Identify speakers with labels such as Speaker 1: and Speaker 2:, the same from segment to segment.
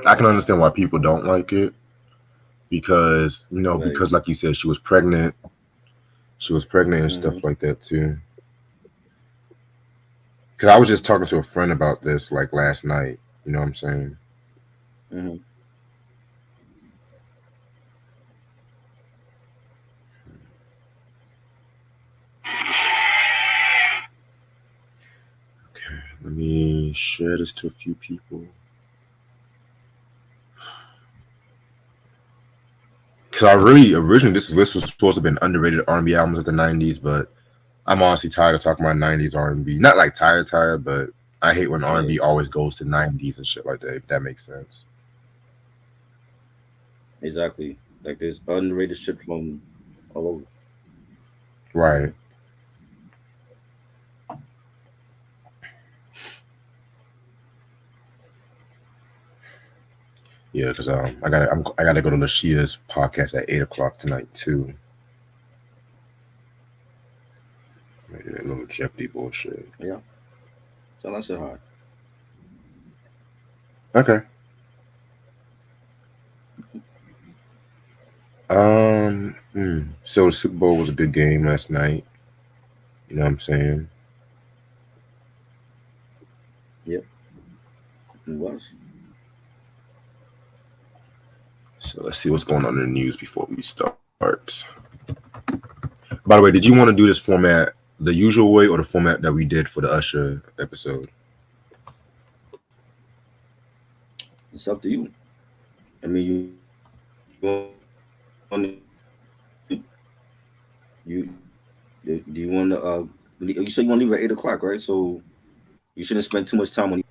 Speaker 1: I can understand why people don't like it because
Speaker 2: Right.
Speaker 1: because like you said, she was pregnant and
Speaker 2: Mm-hmm.
Speaker 1: stuff like that too. Because I was just talking to a friend about this like last night. You know what I'm saying?
Speaker 2: Mm-hmm.
Speaker 1: Okay, let me share this to a few people. Because I really originally this list was supposed to have been underrated R&B albums of the '90s, but I'm honestly tired of talking about '90s R&B. Not like tired, but I hate when
Speaker 2: Yeah.
Speaker 1: R&B always goes to '90s and shit like that. If that makes sense.
Speaker 2: Exactly. Like there's underrated shit from all over.
Speaker 1: Right. Yeah. Because I gotta go to Lashia's podcast at 8 o'clock tonight too. Maybe that little Jeopardy bullshit.
Speaker 2: Yeah. Tell us it hard.
Speaker 1: Okay. So the Super Bowl was a good game last night. You know what I'm saying?
Speaker 2: Yep. It was.
Speaker 1: So let's see what's going on in the news before we start. By the way, did you want to do this format the usual way or the format that we did for the Usher episode?
Speaker 2: It's up to you. I mean, you do you want to you said you want to leave at 8 o'clock, right? So you shouldn't spend too much time on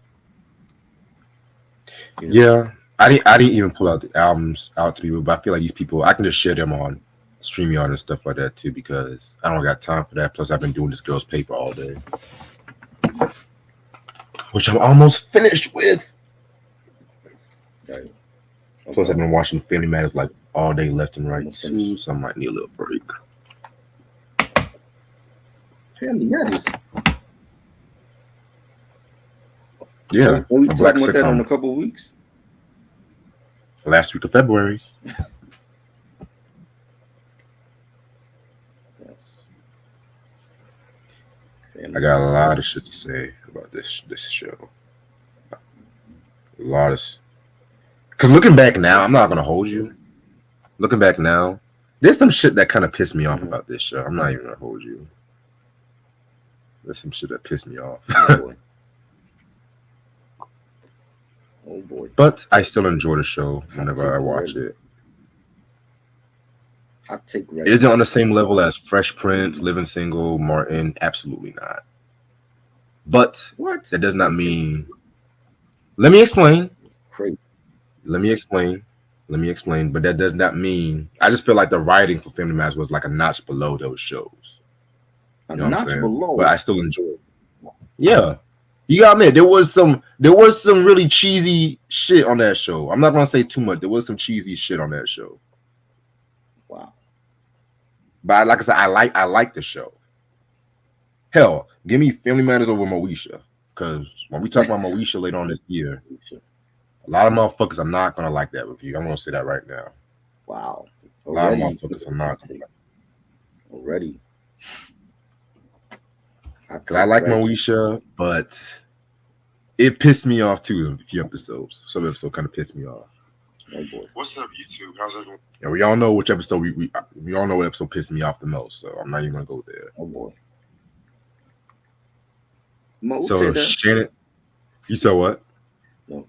Speaker 2: you know.
Speaker 1: Yeah, I didn't even pull out the albums out to people, but I feel like these people I can just share them on StreamYard and stuff like that too because I don't got time for that. Plus, I've been doing this girl's paper all day, which I'm almost finished with.
Speaker 2: Right.
Speaker 1: Plus, I've
Speaker 2: Okay.
Speaker 1: been watching Family Matters like all day left and right
Speaker 2: Almost
Speaker 1: too,
Speaker 2: finished.
Speaker 1: so I might need a little break.
Speaker 2: Family Matters.
Speaker 1: Yeah,
Speaker 2: Are we
Speaker 1: a black
Speaker 2: talking about that in
Speaker 1: sitcom.
Speaker 2: a couple of weeks?
Speaker 1: Last week of February.
Speaker 2: Yes.
Speaker 1: I
Speaker 2: Family
Speaker 1: got a lot of shit
Speaker 2: Matters.
Speaker 1: to say about this show. A lot of, because looking back now, I'm not
Speaker 2: Definitely.
Speaker 1: gonna hold you. Looking back now, there's some shit that kind of pissed me off
Speaker 2: Mm-hmm.
Speaker 1: about this show. I'm not even gonna hold you. There's some shit that pissed me off,
Speaker 2: Oh boy. Oh boy.
Speaker 1: but I still enjoy the show
Speaker 2: Hot
Speaker 1: whenever I
Speaker 2: take
Speaker 1: watch
Speaker 2: already.
Speaker 1: it.
Speaker 2: Hot take
Speaker 1: It
Speaker 2: ready.
Speaker 1: isn't on the same level as Fresh Prince, Living Single, Martin. Absolutely not. But
Speaker 2: What?
Speaker 1: that does
Speaker 2: Are
Speaker 1: not
Speaker 2: you kidding?
Speaker 1: mean. Let me explain.
Speaker 2: Crazy.
Speaker 1: Let me explain. Let me explain. But that does not mean. I just feel like the writing for Family Matters was like a notch below those shows.
Speaker 2: A
Speaker 1: You know what I'm
Speaker 2: notch
Speaker 1: saying? But
Speaker 2: below.
Speaker 1: I still enjoy it. Yeah. You got me. There was some really cheesy shit on that show. I'm not gonna say too much. There was some cheesy shit on that show.
Speaker 2: Wow.
Speaker 1: But like I said, I like the show. Hell, give me Family Matters over Moesha. Cause when we talk about Moesha later on this year, a lot of motherfuckers are not gonna like that review. I'm gonna say that right now.
Speaker 2: Wow.
Speaker 1: A lot of
Speaker 2: Already.
Speaker 1: motherfuckers are not
Speaker 2: Hot
Speaker 1: gonna
Speaker 2: take.
Speaker 1: like
Speaker 2: Already. Hot
Speaker 1: because I
Speaker 2: take
Speaker 1: like
Speaker 2: ready.
Speaker 1: Moesha, but it pissed me off too in a few episodes. Some episodes kind of pissed me off.
Speaker 2: Oh boy.
Speaker 1: What's up, YouTube? How's it going? And we all know which episode we all know what episode pissed me off the most. So I'm not even gonna go there.
Speaker 2: Oh boy. Mo
Speaker 1: So
Speaker 2: said that.
Speaker 1: Shannon, you saw what?
Speaker 2: No.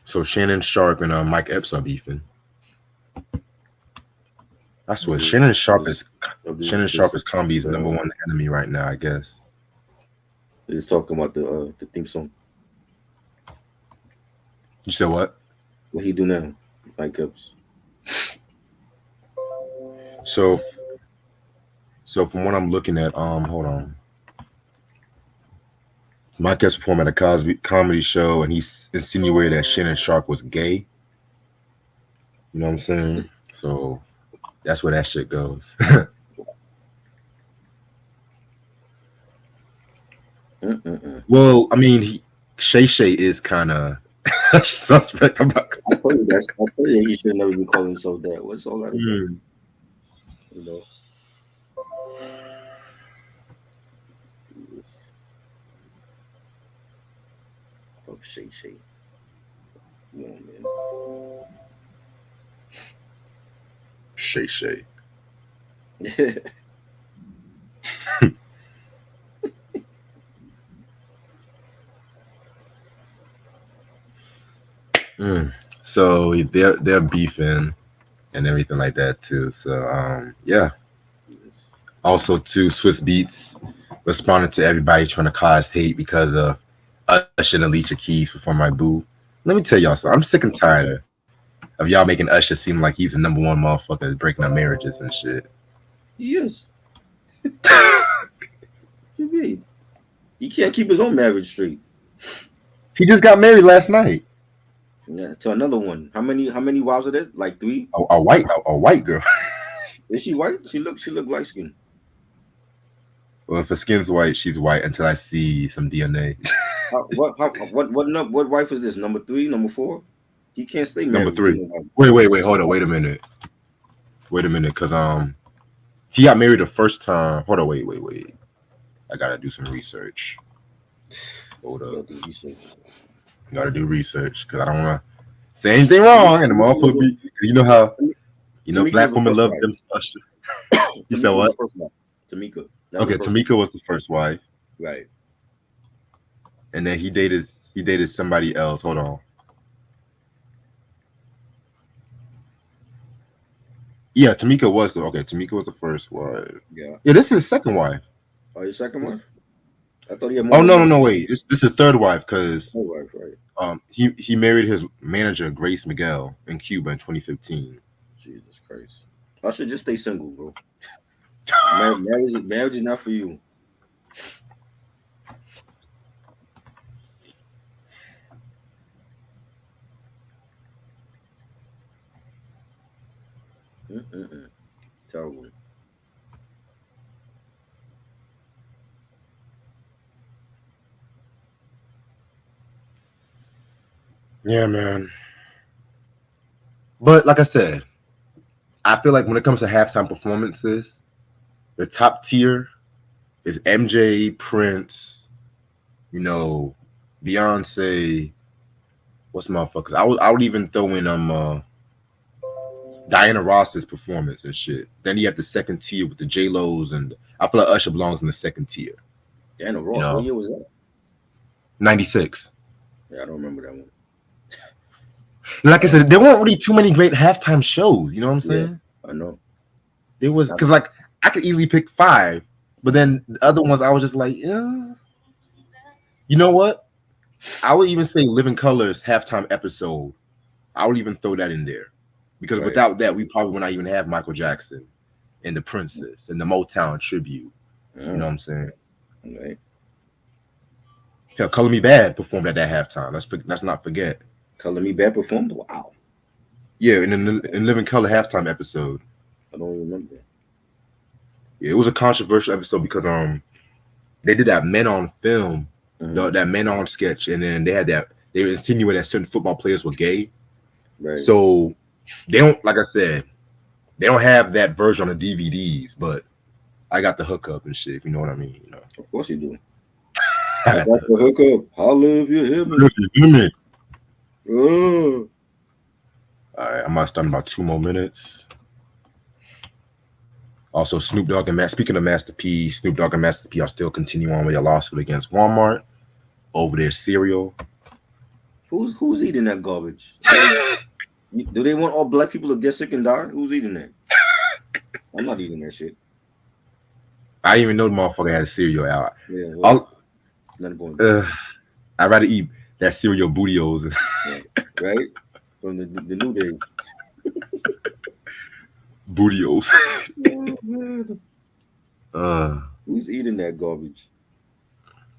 Speaker 1: So Shannon Sharp and Mike Epps are beefing. I swear,
Speaker 2: Of
Speaker 1: Shannon
Speaker 2: this
Speaker 1: Sharp is Combi's number one enemy right now. I guess.
Speaker 2: is talking about the theme song.
Speaker 1: You said what?
Speaker 2: What he do now? Like ups.
Speaker 1: So so from what I'm looking at, hold on. Mike Epps performed at a comedy show, and he insinuated that Shannon Sharp was gay. You know what I'm saying? So that's where that shit goes.
Speaker 2: Mm-mm-mm.
Speaker 1: Well, I mean, Shay Shay is kind of suspect. I'm not.
Speaker 2: I told you that. I told you he should never be calling himself that. What's all that about?
Speaker 1: Mm.
Speaker 2: You know, Jesus. Fuck Shay Shay. Come on, man.
Speaker 1: Shay Shay. Mm. So they're beefing and everything like that too. So yeah.
Speaker 2: Jesus.
Speaker 1: Also too, Swiss Beats responded to everybody trying to cause hate because of Usher and Alicia Keys before my boo. Let me tell y'all something. I'm sick and tired of y'all making Usher seem like he's the number one motherfucker breaking up marriages and shit.
Speaker 2: He is. You mean? He can't keep his own marriage straight.
Speaker 1: He just got married last night.
Speaker 2: Yeah, to another one. How many wives are there? Like 3?
Speaker 1: A white girl.
Speaker 2: Is she white? She look light skinned.
Speaker 1: Well, if her skin's white, she's white until I see some DNA.
Speaker 2: What wife is this? Number 3, number 4? He can't stay
Speaker 1: Number
Speaker 2: married to
Speaker 1: 3.
Speaker 2: nobody.
Speaker 1: Wait, hold on, wait a minute, cause he got married the first time. Hold on, wait. I gotta do some research. Hold
Speaker 2: You
Speaker 1: up,
Speaker 2: gotta do research.
Speaker 1: gotta do research, cause I don't wanna say anything wrong, and the
Speaker 2: Tamika was
Speaker 1: motherfucker be, you know how
Speaker 2: Tamika was
Speaker 1: black
Speaker 2: the
Speaker 1: women
Speaker 2: first
Speaker 1: love
Speaker 2: wife.
Speaker 1: them. Usher. You said
Speaker 2: Tamika was the
Speaker 1: what?
Speaker 2: first wife. Tamika. That was the
Speaker 1: Okay,
Speaker 2: first one.
Speaker 1: Tamika was the first wife,
Speaker 2: Right.
Speaker 1: and then he dated somebody else. Hold on. Yeah, Tamika was the first wife.
Speaker 2: Yeah.
Speaker 1: Yeah, this is his second wife.
Speaker 2: Oh, your second wife? I thought he had more
Speaker 1: Oh
Speaker 2: than
Speaker 1: no, no,
Speaker 2: one.
Speaker 1: no, wait. This is third wife because
Speaker 2: Oh, wife, right.
Speaker 1: he married his manager Grace Miguel in Cuba in 2015.
Speaker 2: Jesus Christ. I should just stay single, bro. Marriage is not for you. Mm-mm-mm. Terrible.
Speaker 1: Yeah, man. But like I said, I feel like when it comes to halftime performances, the top tier is MJ, Prince, you know, Beyonce. What's motherfuckers? I would even throw in Diana Ross's performance and shit. Then you have the second tier with the J Lo's, and I feel like Usher belongs in the second tier.
Speaker 2: Dana
Speaker 1: You
Speaker 2: Ross, what
Speaker 1: know,
Speaker 2: year was that?
Speaker 1: 96.
Speaker 2: Yeah, I don't remember that one.
Speaker 1: Like I said, there weren't really too many great halftime shows. You know what I'm
Speaker 2: Yeah,
Speaker 1: saying?
Speaker 2: I know.
Speaker 1: There was
Speaker 2: Not,
Speaker 1: because like I could easily pick 5, but then the other ones I was just like, yeah. You know what? I would even say Living Colors halftime episode. I would even throw that in there because
Speaker 2: right.
Speaker 1: without that, we probably would not even have Michael Jackson and the Princess and the Motown tribute. You know what I'm saying?
Speaker 2: Right.
Speaker 1: Hell, Color Me Bad performed at that halftime. Let's not forget.
Speaker 2: Color Me Bad performed? Wow.
Speaker 1: Yeah, in Living Color halftime episode.
Speaker 2: I don't remember.
Speaker 1: Yeah, it was a controversial episode because they did that Men on Film,
Speaker 2: Mm-hmm.
Speaker 1: that Men on sketch, and then they were insinuating that certain football players were gay.
Speaker 2: Right.
Speaker 1: So they don't, like I said, they don't have that version on the DVDs, but I got the hookup and shit. If you know what I mean, you know.
Speaker 2: Of course you do.
Speaker 1: I
Speaker 2: I
Speaker 1: got
Speaker 2: got
Speaker 1: the
Speaker 2: the hookup. Holla if you hear me.
Speaker 1: hookup.
Speaker 2: Oh.
Speaker 1: All right, I might start in about 2 more minutes. Also, Snoop Dogg and speaking of Master P, Snoop Dogg and Master P are still continuing on with their lawsuit against Walmart over their cereal.
Speaker 2: Who's eating that garbage? Do they want all black people to get sick and die? Who's eating that? I'm not eating that shit.
Speaker 1: I didn't even know the motherfucker had a cereal out.
Speaker 2: Yeah, well,
Speaker 1: All,
Speaker 2: it's not important.
Speaker 1: I'd rather eat that cereal bootios.
Speaker 2: Yeah. Right? From the new day.
Speaker 1: Bootios.
Speaker 2: Oh, man.
Speaker 1: uh,
Speaker 2: Who's eating that garbage?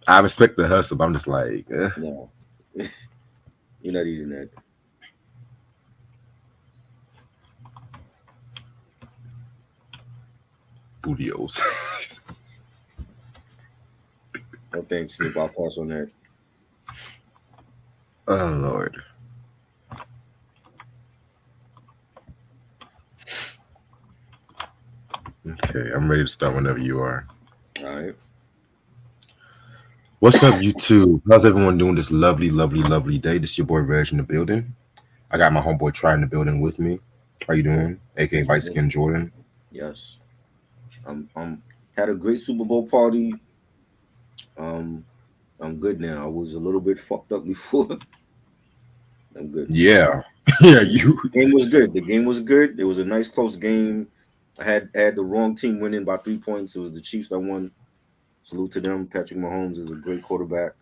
Speaker 1: I respect the hustle, but I'm just like,
Speaker 2: No. You're not eating that.
Speaker 1: bootios.
Speaker 2: No thanks, Snoop. I'll pass on that.
Speaker 1: Oh Lord. Okay, I'm ready to start whenever you are.
Speaker 2: All right.
Speaker 1: What's up, YouTube? How's everyone doing this lovely, lovely, lovely day? This is your boy Reg in the building. I got my homeboy Try in the building with me. How you
Speaker 2: Cool.
Speaker 1: doing? AKA Light Skin Jordan.
Speaker 2: Yes. Had a great Super Bowl party. Um, I'm good now. I was a little bit fucked up before. I'm good.
Speaker 1: Yeah. Yeah,
Speaker 2: The
Speaker 1: you.
Speaker 2: game was good. The game was good. It was a nice close game. I had the wrong team winning by 3 points. It was the Chiefs that won. Salute to them. Patrick Mahomes is a great quarterback.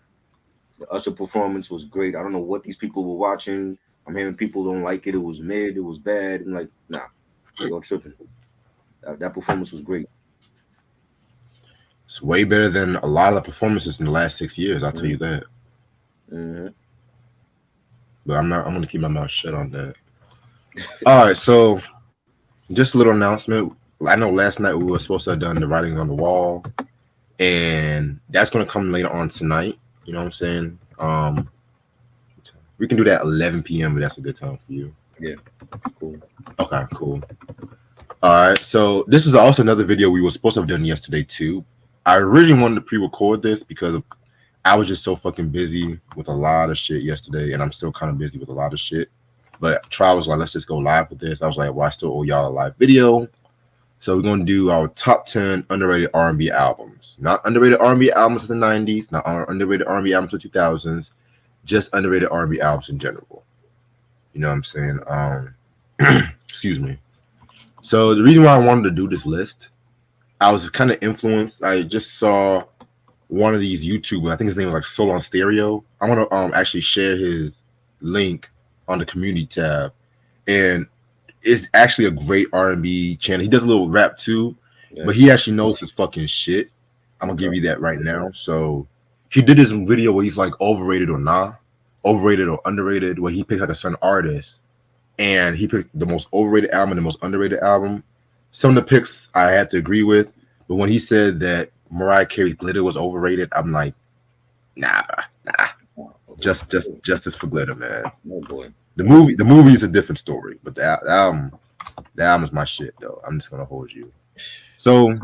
Speaker 2: The Usher performance was great. I don't know what these people were watching. I'm hearing people don't like it. It was mid. It was bad. I'm like, nah, y'all tripping. That performance was great.
Speaker 1: It's way better than a lot of the performances in the last 6 years, I'll tell you that.
Speaker 2: Mm-hmm.
Speaker 1: But I'm gonna keep my mouth shut on that. Alright, so just a little announcement. I know last night we were supposed to have done the writing on the wall, and that's gonna come later on tonight. You know what I'm saying? We can do that 11 p.m. if that's a good time for you.
Speaker 2: Yeah, cool.
Speaker 1: Okay, cool. All right, so this is also another video we were supposed to have done yesterday too. I originally wanted to pre-record this because I was just so fucking busy with a lot of shit yesterday, and I'm still kind of busy with a lot of shit. But Try was like, let's just go live with this. I was like, well, I still owe y'all a live video. So we're gonna do our top 10 underrated R&B albums. Not underrated R&B albums of the 90s, not underrated R&B albums of the 2000s, just underrated R&B albums in general. You know what I'm saying? Excuse me. So the reason why I wanted to do this list, I was kind of influenced. I just saw one of these YouTubers. I think his name was like Soul on Stereo. I want to actually share his link on the community tab, and it's actually a great R&B channel. He does a little rap too, but he actually knows his fucking shit. I'm gonna give you that right now. So he did this video where he's like overrated or not, overrated or underrated, where he picks like a certain artist, and he picked the most overrated album and the most underrated album. Some of the picks I had to agree with, but when he said that Mariah Carey's Glitter was overrated, I'm like, nah. Justice for Glitter, man.
Speaker 2: Oh boy.
Speaker 1: The movie is a different story, but the album is my shit though. I'm just gonna hold you. So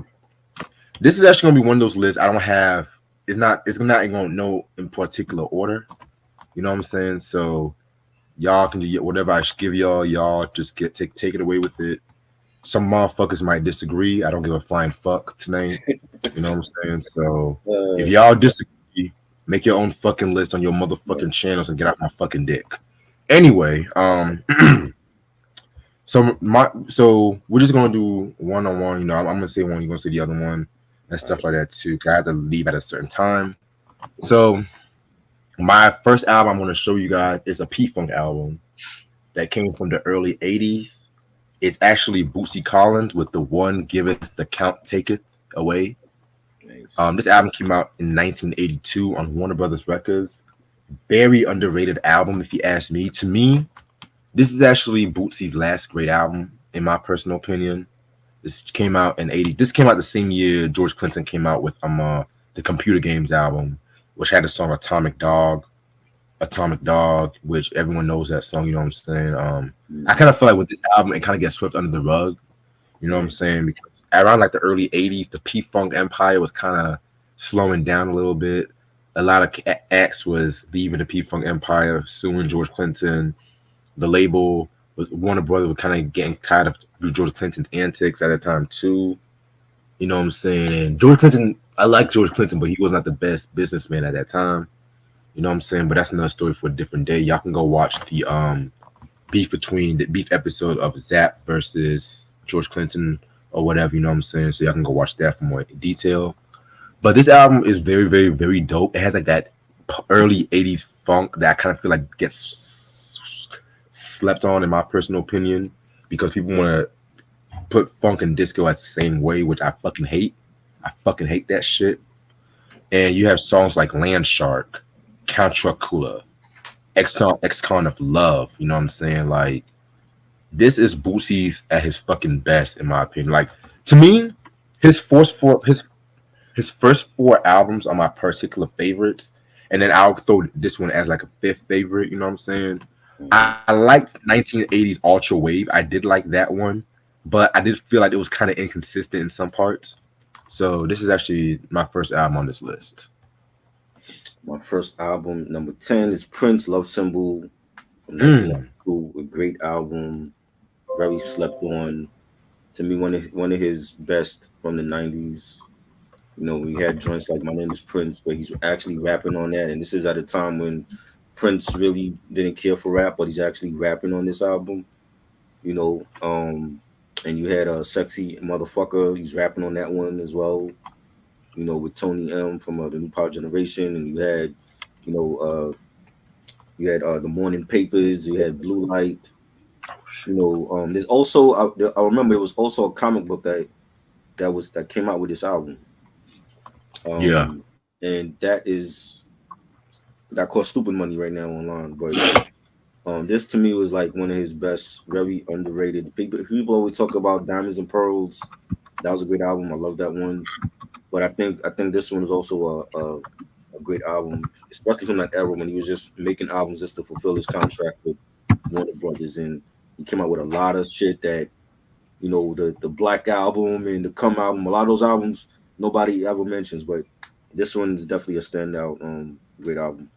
Speaker 1: this is actually gonna be one of those lists I don't have. It's not gonna know in particular order. You know what I'm saying? So y'all can get whatever I should give y'all. Y'all just take it away with it. Some motherfuckers might disagree. I don't give a flying fuck tonight. You know what I'm saying? So if y'all disagree, make your own fucking list on your motherfucking channels and get off my fucking dick. Anyway, so we're just gonna do one on one. You know, I'm gonna say one, you're gonna say the other one, and stuff like that too. 'Cause I have to leave at a certain time. So my first album I'm gonna show you guys is a P-Funk album that came from the early '80s. It's actually Bootsy Collins with the One Giveth the Count Taketh Away.
Speaker 2: Nice.
Speaker 1: This album came out in 1982 on Warner Brothers Records. Very underrated album, if you ask me. To me, this is actually Bootsy's last great album, in my personal opinion. This came out in '80. This came out the same year George Clinton came out with the Computer Games album, which had the song Atomic Dog, which everyone knows that song. You know what I'm saying? I kind of feel like with this album, it kind of gets swept under the rug. You know what I'm saying? Because around like the early '80s, the P-Funk empire was kind of slowing down a little bit. A lot of acts was leaving the P-Funk empire, suing George Clinton. The label Warner Brothers was kind of getting tired of George Clinton's antics at that time too. You know what I'm saying? And George Clinton, I like George Clinton, but he was not the best businessman at that time. You know what I'm saying? But that's another story for a different day. Y'all can go watch the beef episode of Zapp versus George Clinton or whatever. You know what I'm saying? So y'all can go watch that for more detail. But this album is very, very, very dope. It has like that early '80s funk that I kind of feel like gets slept on, in my personal opinion, because people want to put funk and disco at the same way, which I fucking hate. I fucking hate that shit. And you have songs like Land Shark, Count Chocula, Ex-Con of Love. You know what I'm saying? Like, this is Bootsy's at his fucking best, in my opinion. Like, to me, his first four albums are my particular favorites, and then I'll throw this one as like a fifth favorite. You know what I'm saying?
Speaker 2: Mhm.
Speaker 1: I liked 1980s Ultra Wave. I did like that one, but I did feel like it was kind of inconsistent in some parts. So this is actually my first album on this list.
Speaker 2: My first album, number 10, is Prince Love Symbol from
Speaker 1: Mm,
Speaker 2: 1992. A great album, very slept on. To me, one of his best from the 90s. You know, we had joints like My Name is Prince, but he's actually rapping on that. And this is at a time when Prince really didn't care for rap, but he's actually rapping on this album. You know, and you had a Sexy Motherfucker. He's rapping on that one as well. You know, with Tony M from the New Power Generation, and you know, the Morning Papers. You had Blue Light. You know, there's also I remember there was also a comic book that came out with this album.
Speaker 1: yeah,
Speaker 2: Um, and that costs stupid money right now online. But this to me was like one of his best, very underrated. People always talk about Diamonds and Pearls. That was a great album. I love that one. But I think this one is also a great album, especially from that era when he was just making albums just to fulfill his contract with Warner Brothers, and he came out with a lot of shit that the Black Album and the Come album. A lot of those albums nobody ever mentions, but this one is definitely a standout. Great album.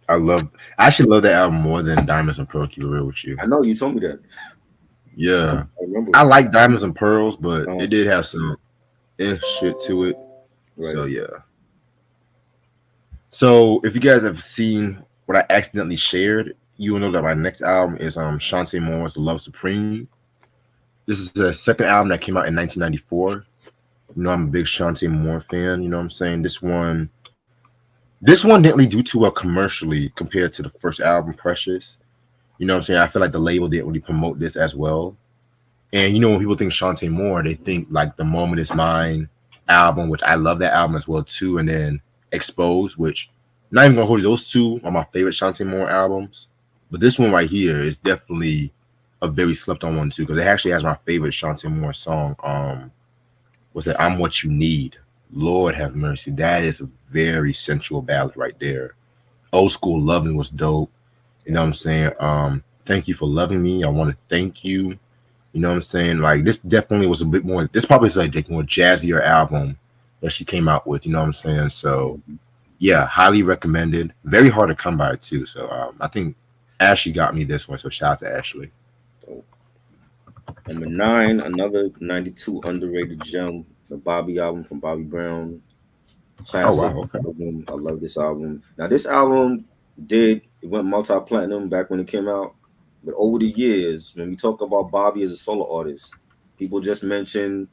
Speaker 1: I love. I actually love that album more than Diamonds and Pearls. To be real with you,
Speaker 2: I know you told me that.
Speaker 1: yeah,
Speaker 2: I remember.
Speaker 1: I like Diamonds and Pearls, but
Speaker 2: Uh,
Speaker 1: it did have some shit to it.
Speaker 2: right.
Speaker 1: So yeah. So if you guys have seen what I accidentally shared, you will know that my next album is Shantae Moore's Love Supreme. This is the second album that came out in 1994. You know I'm a big Shantae Moore fan. You know what I'm saying? This one didn't really do too well commercially compared to the first album, Precious. You know what I'm saying? I feel like the label didn't really promote this as well. And when people think Shantae Moore, they think like the Moment Is Mine album, which I love that album as well too, and then Exposed, which not even gonna hold you, those two are my favorite Shantae Moore albums. But this one right here is definitely a very slept on one too, because it actually has my favorite Shantae Moore song. Was that I'm What You Need. Lord have mercy. That is a very sensual ballad right there. Old School Loving was dope. You know what I'm saying? Thank You for Loving Me. I want to thank you. You know what I'm saying? Like this definitely was a bit more. This probably is like a more jazzier album that she came out with. You know what I'm saying? So
Speaker 2: Mhm.
Speaker 1: yeah, highly recommended. Very hard to come by too. So I think Ashley got me this one. So shout out to Ashley.
Speaker 2: So, number 9, another 92 underrated gem, the Bobby album from Bobby Brown.
Speaker 1: Oh
Speaker 2: Classic
Speaker 1: wow. Okay.
Speaker 2: album. I love this album. Now, this album it went multi-platinum back when it came out, but over the years, when we talk about Bobby as a solo artist, people just mention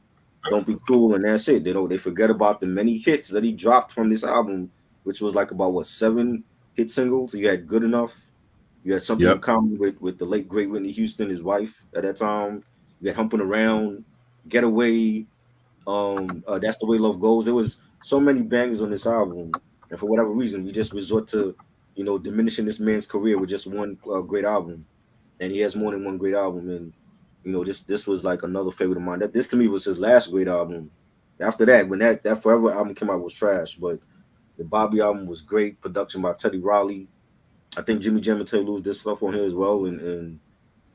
Speaker 2: "Don't Be Cruel" and that's it. They forget about the many hits that he dropped from this album, which was like about what 7 hit singles. You had "Good Enough." You had something in
Speaker 1: Yep.
Speaker 2: common with the late great Whitney Houston, his wife at that time. You had "Humping Around," "Getaway." That's the way love goes. There was so many bangers on this album, and for whatever reason, we just resort to diminishing this man's career with just one great album, and he has more than one great album. And this was like another favorite of mine. That This to me was his last great album. After that, when that Forever album came out, was trash, but the Bobby album was great. Production by Teddy Riley. I think Jimmy Jam and Terry Lewis did stuff on here as well, and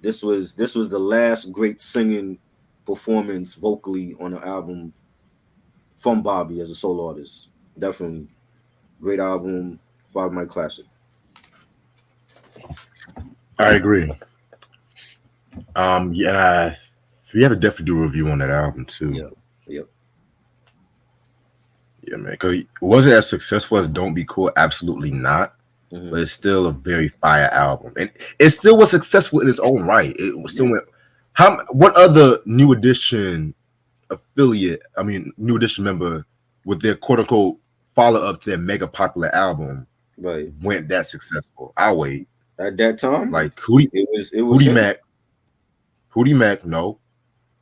Speaker 2: this was the last great singing performance vocally on the album from Bobby as a solo artist. Definitely great album, 5 mic classic.
Speaker 1: I agree. Yeah, we have to definitely do a review on that album too.
Speaker 2: Yep, yep.
Speaker 1: Yeah, man. Because was it as successful as Don't Be Cool? Absolutely not.
Speaker 2: Hmm.
Speaker 1: But it's still a very fire album, and it still was successful in its own right. It was still
Speaker 2: Yeah,
Speaker 1: went. What other New Edition affiliate? I mean, New Edition member with their quote unquote follow up to their mega popular album
Speaker 2: right.
Speaker 1: went that successful? I'll wait.
Speaker 2: At that time,
Speaker 1: Like Hootie
Speaker 2: it was
Speaker 1: Hootie
Speaker 2: him.
Speaker 1: Mac, Hootie Mac, no.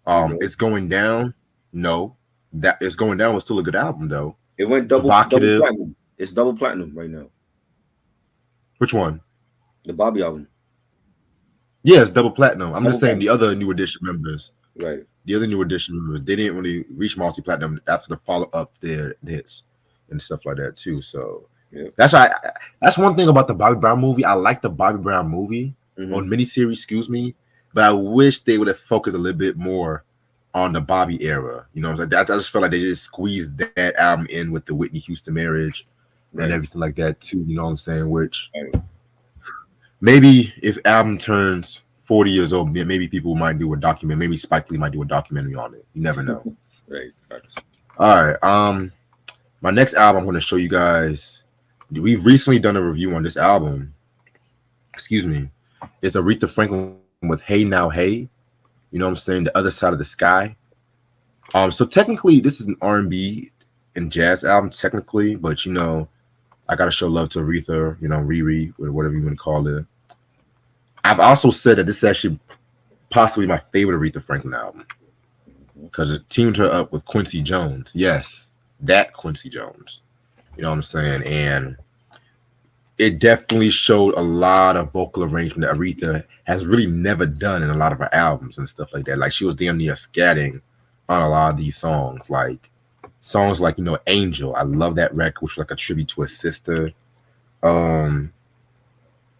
Speaker 2: No,
Speaker 1: It's Going Down, no. That It's Going Down was still a good album though.
Speaker 2: it went double
Speaker 1: Evocative,
Speaker 2: platinum. It's double platinum right now.
Speaker 1: which one?
Speaker 2: The Bobby album,
Speaker 1: Yeah, it's double platinum. I'm just
Speaker 2: double
Speaker 1: saying
Speaker 2: platinum.
Speaker 1: the other New Edition members.
Speaker 2: Right.
Speaker 1: The other New Edition members, they didn't really reach multi platinum after the follow up their hits. and stuff like that too. So
Speaker 2: Yeah.
Speaker 1: that's why that's one thing about the Bobby Brown movie. I like the Bobby Brown movie or
Speaker 2: Hmm.
Speaker 1: miniseries, excuse me, but I wish they would have focused a little bit more on the Bobby era. You know what I'm saying? I just felt like they just squeezed that album in with the Whitney Houston marriage and
Speaker 2: Right.
Speaker 1: everything like that too. You know what I'm saying? Which
Speaker 2: Right.
Speaker 1: maybe if album turns 40 years old, maybe people might do a document. Maybe Spike Lee might do a documentary on it. You never know.
Speaker 2: Right. Facts.
Speaker 1: All right. My next album I'm going to show you guys. We've recently done a review on this album. Excuse me. It's Aretha Franklin with "Hey Now Hey." You know what I'm saying? The Other Side of the Sky. So technically, this is an R&B and jazz album, technically, but I gotta show love to Aretha. Riri, or whatever you want to call it. I've also said that this is actually possibly my favorite Aretha Franklin album because it teamed her up with Quincy Jones. Yes, that Quincy Jones. You know what I'm saying? And it definitely showed a lot of vocal arrangement that Aretha has really never done in a lot of her albums and stuff like that. Like she was damn near scatting on a lot of these songs. Like songs like, Angel. I love that record, which was like a tribute to her sister. Um,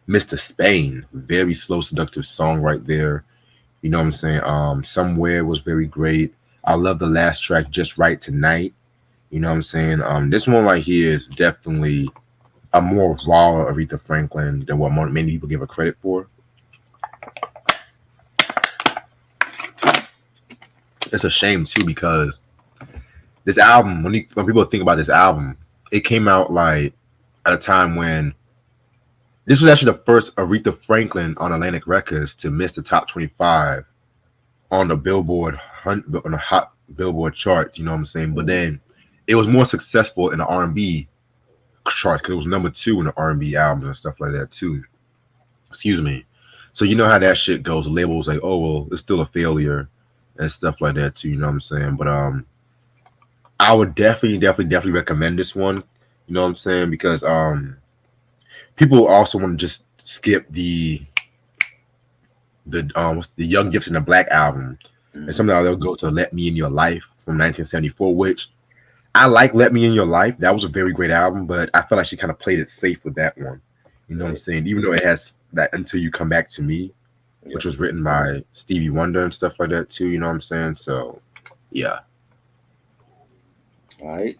Speaker 1: Mr. Spain, very slow, seductive song right there. You know what I'm saying? Somewhere was very great. I love the last track, Just Right Tonight. You know what I'm saying? This one right here is definitely a more raw Aretha Franklin than what many people give her credit for. It's a shame too because this album, when people think about this album, it came out like at a time when this was actually the first Aretha Franklin on Atlantic Records to miss the top 25 on the on the hot Billboard charts. You know what I'm saying? But then it was more successful in the R&B charts because it was number 2 in the R&B albums and stuff like that too. Excuse me. So you know how that shit goes. The labels like, oh well, it's still a failure and stuff like that too. You know what I'm saying? But I would definitely recommend this one. You know what I'm saying? Because people also want to just skip the Young Gifts and the Black album, and sometimes they'll go to Let Me in Your Life from 1974, which I like. Let Me in Your Life, that was a very great album, but I felt like she kind of played it safe with that one. You know what I'm saying? Even though it has that Until You Come Back to Me, which was written by Stevie Wonder and stuff like that too. You know what I'm saying? So yeah.
Speaker 2: All right.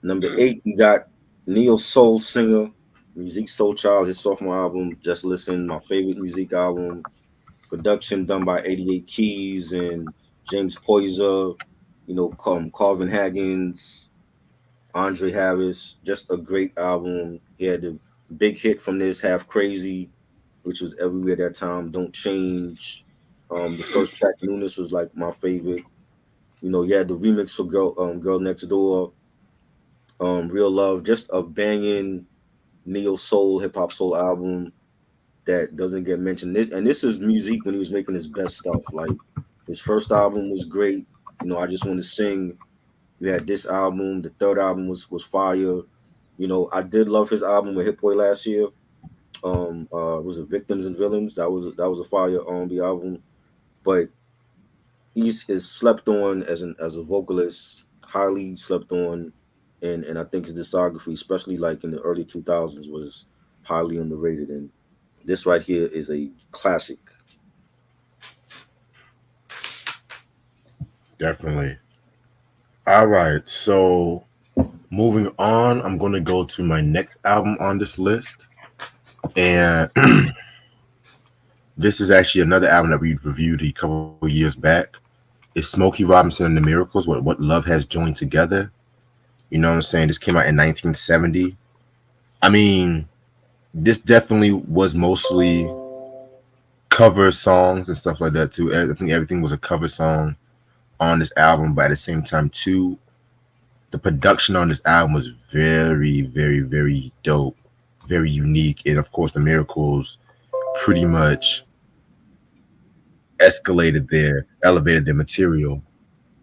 Speaker 2: Number 8, you got neo soul singer, Musique Soulchild, his sophomore album, Just Listen, my favorite music album. Production done by 88 Keys and James Poyser, Calvin Haggins, Andre Harris. Just a great album. He had the big hit from this, Half Crazy, which was everywhere that time. Don't Change. The first track, Newness, was like my favorite. You had the remix for Girl Next Door, Real Love, just a banging neo soul, hip hop soul album that doesn't get mentioned. This is music when he was making his best stuff. Like his first album was great. I Just Want to Sing. You had this album. The third album was fire. I did love his album with Hit Boy last year. Was it Victims and Villains? That was a fire R&B album. But is slept on as a vocalist, highly slept on, and I think his discography, especially like in the early 2000s, was highly underrated. And this right here is a classic.
Speaker 1: Definitely. All right. So moving on, I'm going to go to my next album on this list. And this is actually another album that we reviewed a couple of years back. It's Smokey Robinson and the Miracles, What Love Has Joined Together. You know what I'm saying? This came out in 1970. I mean, this definitely was mostly cover songs and stuff like that too. I think everything was a cover song on this album, but at the same time too, the production on this album was very, very, very dope, very unique, and of course, the Miracles pretty much elevated their material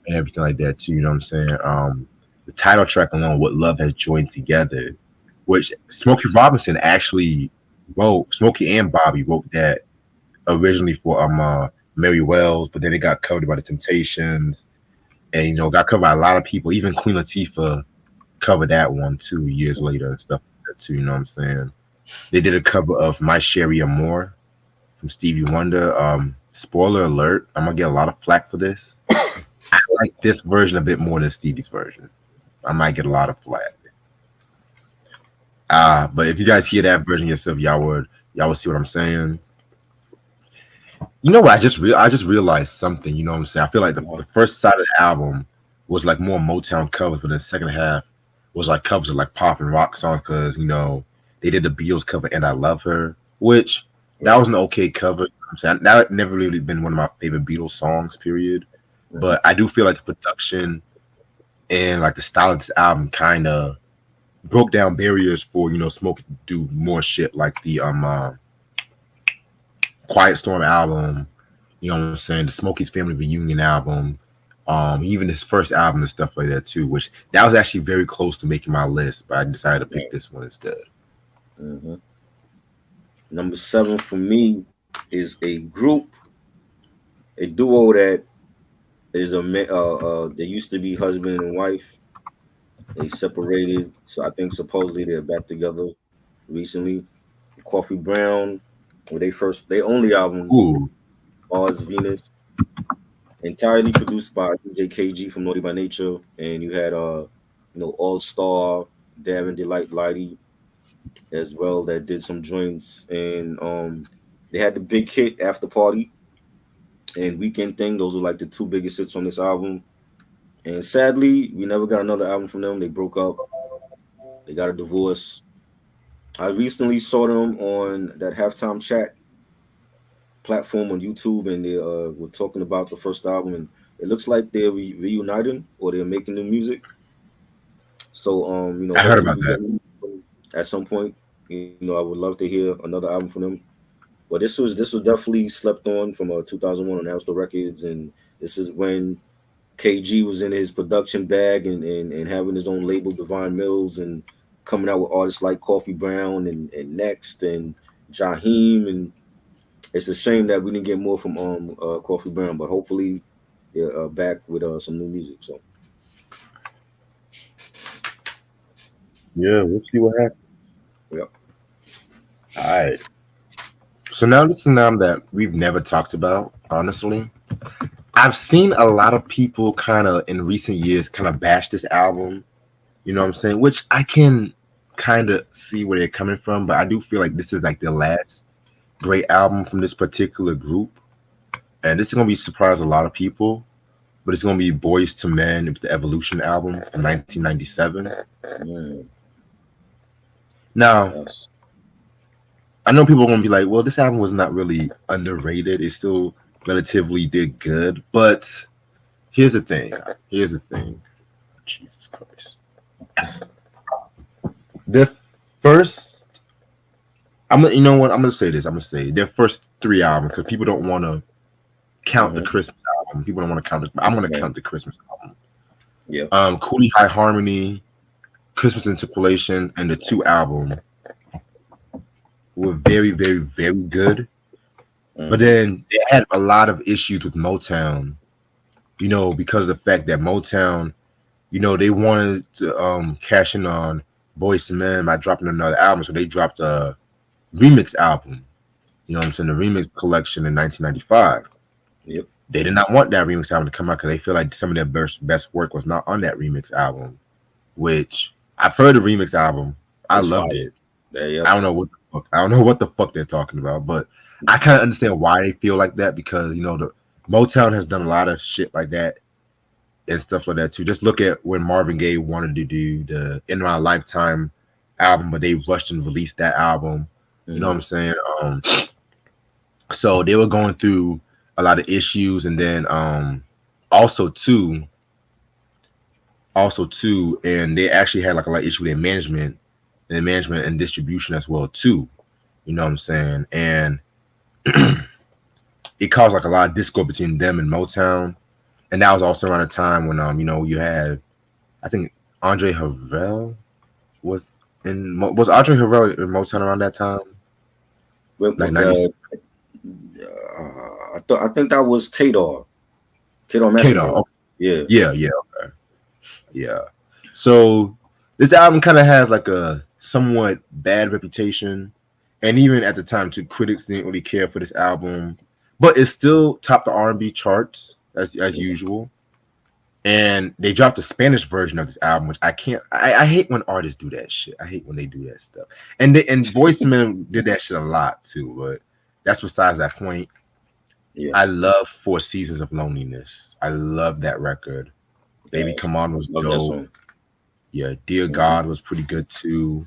Speaker 1: and everything like that too. You know what I'm saying? The title track alone, "What Love Has Joined Together," which Smokey Robinson actually wrote. Smokey and Bobby wrote that originally for Mary Wells, but then it got covered by the Temptations, and got covered by a lot of people. Even Queen Latifah cover that one 2 years later and stuff like that too. You know what I'm saying? They did a cover of My Sherry Amore from Stevie Wonder. Spoiler alert, I'm gonna get a lot of flack for this. I like this version a bit more than Stevie's version. I might get a lot of flack. But if you guys hear that version yourself, y'all would see what I'm saying. You know what? I just realized something. You know what I'm saying? I feel like the first side of the album was like more Motown covers, but the second half was like covers of like pop and rock songs because they did the Beatles cover and I Love Her, which that was an okay cover. You know what I'm saying that never really been one of my favorite Beatles songs, period. But I do feel like the production and like the style of this album kind of broke down barriers for Smokey to do more shit like the Quiet Storm album. You know what I'm saying? The Smokey's Family Reunion album. Even his first album and stuff like that too, which that was actually very close to making my list, but I decided to pick this one instead.
Speaker 2: Mm-hmm. Number 7 for me is a group, a duo that is they used to be husband and wife. They separated, so I think supposedly they're back together recently. Coffee Brown, with their only album,
Speaker 1: Ooh,
Speaker 2: Mars Venus, entirely produced by DJ KG from Naughty by Nature, and you had All Star, Darren Delight Lighty as well that did some joints, and they had the big hit After Party and Weekend Thing. Those were like the two biggest hits on this album. And sadly, we never got another album from them. They broke up. They got a divorce. I recently saw them on that halftime chat platform on YouTube, and they were talking about the first album, and it looks like they're reuniting or they're making new music. So
Speaker 1: I heard
Speaker 2: hopefully
Speaker 1: about
Speaker 2: we get
Speaker 1: that.
Speaker 2: them at some point. I would love to hear another album from them. But this was definitely slept on from 2001 on Astro Records, and this is when KG was in his production bag and having his own label, Divine Mills, and coming out with artists like Coffee Brown and Next and Jaheim. And it's a shame that we didn't get more from Coffee Brown, but hopefully they're back with some new music. So
Speaker 1: Yeah, we'll see what happens.
Speaker 2: yeah.
Speaker 1: All right. So now this is an album that we've never talked about, honestly. I've seen a lot of people kind of in recent years kind of bash this album. You know what I'm saying? Which I can kind of see where they're coming from, but I do feel like this is like the last great album from this particular group. And this is gonna be surprise a lot of people, but it's gonna be Boys to Men with the Evolution album from 1997.
Speaker 2: Man,
Speaker 1: Now,
Speaker 2: yes.
Speaker 1: I know people are gonna be like, well, this album was not really underrated. It still relatively did good, but here's the thing. Here's the thing. Jesus Christ. The first, you know what? I'm gonna say this. I'm gonna say their first 3 albums because people don't want to count the Christmas album. People don't want to count it. I'm gonna count the Christmas album.
Speaker 2: Yeah.
Speaker 1: Coolie High Harmony, Christmas Interpolation, and the 2 album were very, very, very good. But then they had a lot of issues with Motown, because of the fact that Motown, they wanted to cash in on Boyz II Men by dropping another album. So they dropped a remix album, you know what I'm saying, the remix collection in 1995.
Speaker 2: Yep.
Speaker 1: They did not want that remix album to come out because they feel like some of their best work was not on that remix album, which I've heard the remix album. I loved it.
Speaker 2: Yeah.
Speaker 1: I don't know what the fuck they're talking about, but I kind of understand why they feel like that because the Motown has done a lot of shit like that and stuff like that too. Just look at when Marvin Gaye wanted to do the In My Lifetime album, but they rushed and released that album. You know what I'm saying? So they were going through a lot of issues, and then also too, and they actually had like a lot of issue with their management and distribution as well too. You know what I'm saying? And it caused like a lot of discord between them and Motown. And that was also around the time when you had, I think Andre Harrell was Andre Harrell in Motown around that time? Like 90.
Speaker 2: I think that was Kadar. Kadar Messenger.
Speaker 1: Okay.
Speaker 2: Yeah.
Speaker 1: Yeah. Okay. Yeah. So This album kind of has like a somewhat bad reputation, and even at the time, too, critics didn't really care for this album, but it still topped the R&B charts as usual. And they dropped a Spanish version of this album, which I can't. I hate when artists do that shit. I hate when they do that stuff. And Boyz II Men did that shit a lot too, but that's besides that point.
Speaker 2: Yeah.
Speaker 1: I love Four Seasons of Loneliness. I love that record. Baby
Speaker 2: Yes.
Speaker 1: Come On was
Speaker 2: Love that
Speaker 1: dope.
Speaker 2: song.
Speaker 1: Yeah, Dear God was pretty good too.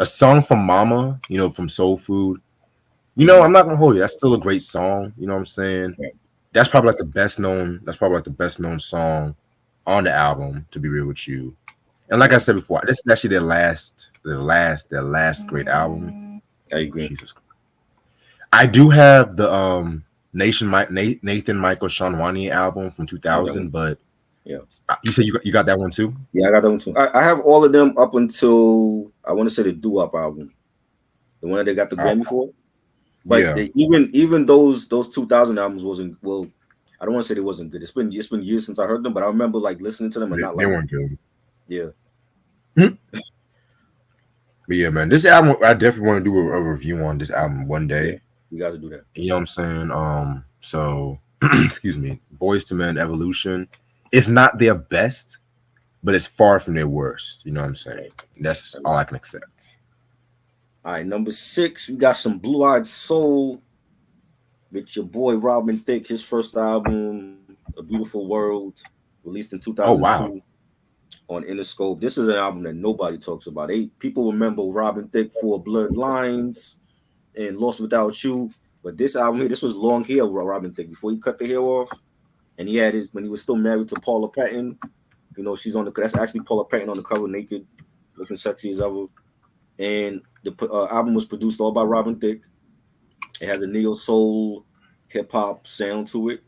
Speaker 1: A song from Mama, from Soul Food. I'm not gonna hold you. That's still a great song. You know what I'm saying?
Speaker 2: Yeah.
Speaker 1: That's probably like the best known. That's probably like the best known song on the album. To be real with you, and like I said before, this is actually their last great album.
Speaker 2: I agree.
Speaker 1: Jesus Christ. I do have the Nathan Michael Sean Wani album from 2000, but
Speaker 2: Yeah.
Speaker 1: you said you got that one too.
Speaker 2: Yeah, I got that one too. I have all of them up until I want to say the Doo-Wop album, the one that they got the Grammy for. But
Speaker 1: Yeah.
Speaker 2: even those 2000 albums wasn't, well, I don't want to say they wasn't good. It's been years since I heard them, but I remember like listening to them and not
Speaker 1: They
Speaker 2: like
Speaker 1: weren't good.
Speaker 2: yeah.
Speaker 1: But yeah, man, this album I definitely want to do a review on this album one day.
Speaker 2: Yeah, you guys will do that.
Speaker 1: You know what I'm saying? So excuse me, Boyz II Men Evolution. It's not their best, but it's far from their worst. You know what I'm saying? That's all I can accept.
Speaker 2: All right, number 6, we got some Blue Eyed Soul with your boy Robin Thicke, his first album, A Beautiful World, released in 2002.
Speaker 1: Oh wow.
Speaker 2: On Interscope. This is an album that nobody talks about. People remember Robin Thicke for Bloodlines and Lost Without You, but this album here, this was long hair Robin Thicke before he cut the hair off, and he had it when he was still married to Paula Patton. She's on that's actually Paula Patton on the cover, naked, looking sexy as ever. And the album was produced all by Robin Thicke. It has a neo soul hip hop sound to it.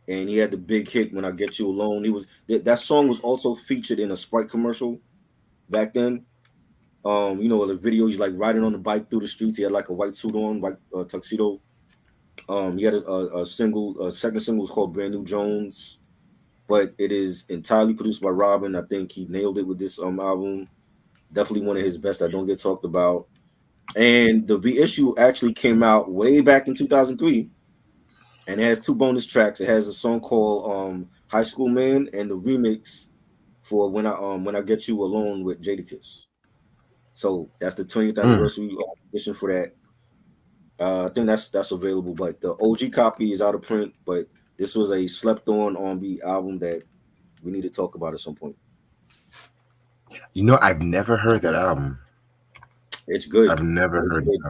Speaker 2: And he had the big hit When I Get You Alone. That song was also featured in a Sprite commercial back then. The video, he's like riding on the bike through the streets. He had like a white suit on, white tuxedo. He had a second single was called Brand New Jones, but it is entirely produced by Robin. I think he nailed it with this album. Definitely one of his best that don't get talked about. And the reissue actually came out way back in 2003. And it has 2 bonus tracks. It has a song called High School Man and the remix for When I Get You Alone with Jadakiss. So that's the 20th anniversary edition for that. I think that's available, but the OG copy is out of print. But this was a slept on R&B album that we need to talk about at some point.
Speaker 1: I've never heard that album.
Speaker 2: It's good.
Speaker 1: I've never heard it.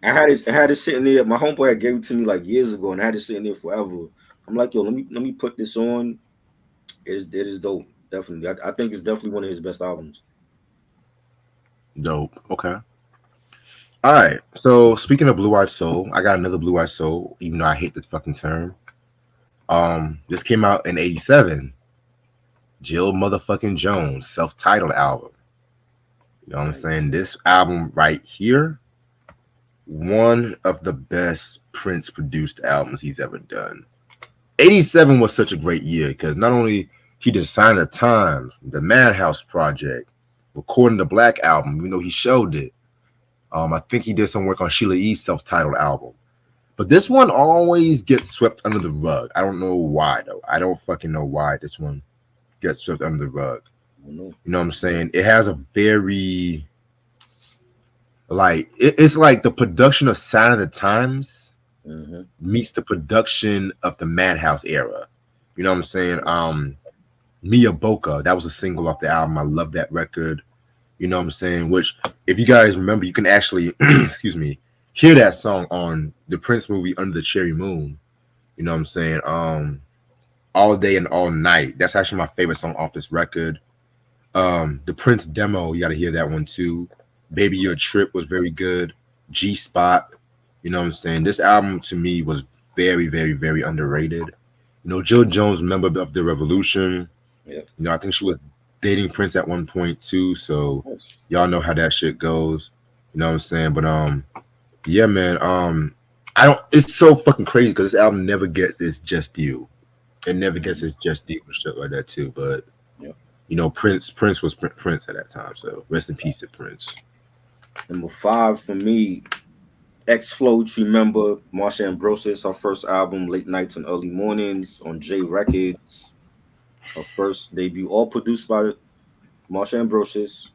Speaker 2: I had it sitting there. My homeboy had gave it to me like years ago, and I had it sitting there forever. I'm like, yo, let me put this on. It is dope. Definitely. I think it's definitely one of his best albums.
Speaker 1: Dope. Okay. All right. So speaking of Blue Eyed Soul, I got another Blue Eyed Soul, even though I hate this fucking term. This came out in '87. Jill motherfucking Jones, self-titled album. You know what I'm saying? This album right here, one of the best Prince produced albums he's ever done. '87 was such a great year because not only he did Sign of the Times, the Madhouse Project, recording the Black album, he showed it. I think he did some work on Sheila E.'s self-titled album. But this one always gets swept under the rug. I don't know why, though. I don't fucking know why this one gets swept under the rug. You know what I'm saying? It has a very, it's like the production of Sign of the Times meets the production of the Madhouse era. You know what I'm saying? Mia Boca, that was a single off the album. I love that record. You know what I'm saying? Which, if you guys remember, you can actually, excuse me, hear that song on the Prince movie Under the Cherry Moon. You know what I'm saying? All Day and All Night. That's actually my favorite song off this record. The Prince demo, you got to hear that one too. Baby Your Trip was very good. G Spot. You know what I'm saying? This album to me was very, very, very underrated. Jill Jones, member of the Revolution.
Speaker 2: Yeah.
Speaker 1: I think she was dating Prince at one point too. So y'all know how that shit goes. You know what I'm saying? But yeah, man. It's so fucking crazy because this album never gets its just due. It never gets its just due and shit like that too. But Prince was Prince at that time. So rest in peace to Prince.
Speaker 2: Number 5 for me, X Float. Remember Marsha Ambrosius, her first album, Late Nights and Early Mornings on J Records. Her first debut, all produced by Marsha Ambrosius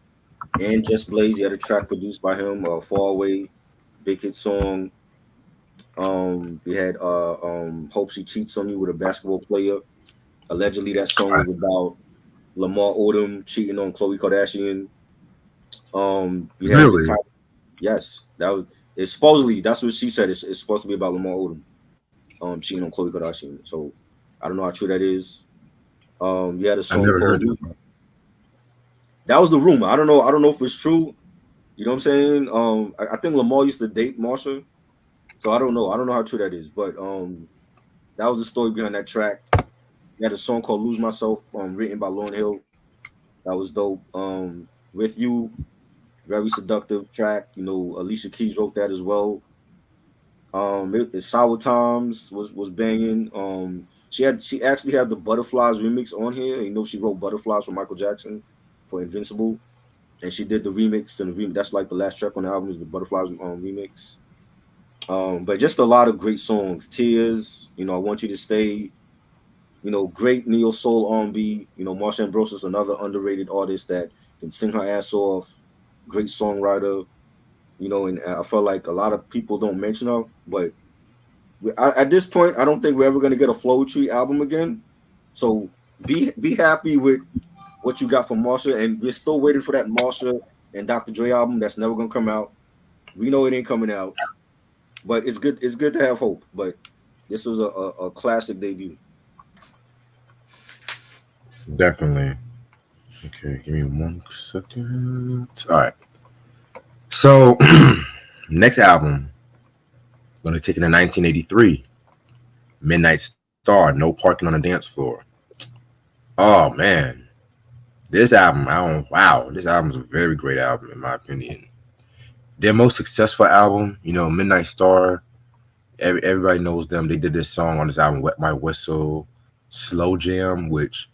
Speaker 2: and Just Blaze. He had a track produced by him, Far Away, big hit song. We had Hope She Cheats on You with a basketball player. Allegedly, that song was about Lamar Odom cheating on Khloe Kardashian. We had the
Speaker 1: Really?
Speaker 2: time. Yes, that was. It's supposedly that's what she said. It's supposed to be about Lamar Odom, cheating on Khloe Kardashian. So I don't know how true that is. You had a
Speaker 1: I
Speaker 2: song
Speaker 1: never
Speaker 2: called
Speaker 1: heard
Speaker 2: Lose.
Speaker 1: that.
Speaker 2: That was the rumor. I don't know. I don't know if it's true. You know what I'm saying? I think Lamar used to date Marsha, so I don't know. I don't know how true that is, but that was the story behind that track. You had a song called "Lose Myself," written by Lauryn Hill. That was dope. With You, very seductive track. Alicia Keys wrote that as well. Sour Times was banging. She actually had the Butterflies remix on here. She wrote Butterflies for Michael Jackson for Invincible, and she did the remix and the remix. That's like the last track on the album is the Butterflies remix. But just a lot of great songs. Tears. I Want You to Stay. Great neo soul R&B. Marsha Ambrosius, another underrated artist that can sing her ass off. Great songwriter. And I felt like a lot of people don't mention her, but at this point, I don't think we're ever going to get a Flow Tree album again. So be happy with what you got from Marsha, and we're still waiting for that Marsha and Dr. Dre album that's never going to come out. We know it ain't coming out, but it's good. It's good to have hope. But this was a classic debut.
Speaker 1: Definitely. Okay, give me 1 second. All right. So next album, gonna take it in 1983. Midnight Star, No Parking on the Dance Floor. Oh man, this album, wow, this album is a very great album in my opinion. Their most successful album, Midnight Star. Everybody knows them. They did this song on this album, Wet My Whistle, Slow Jam, which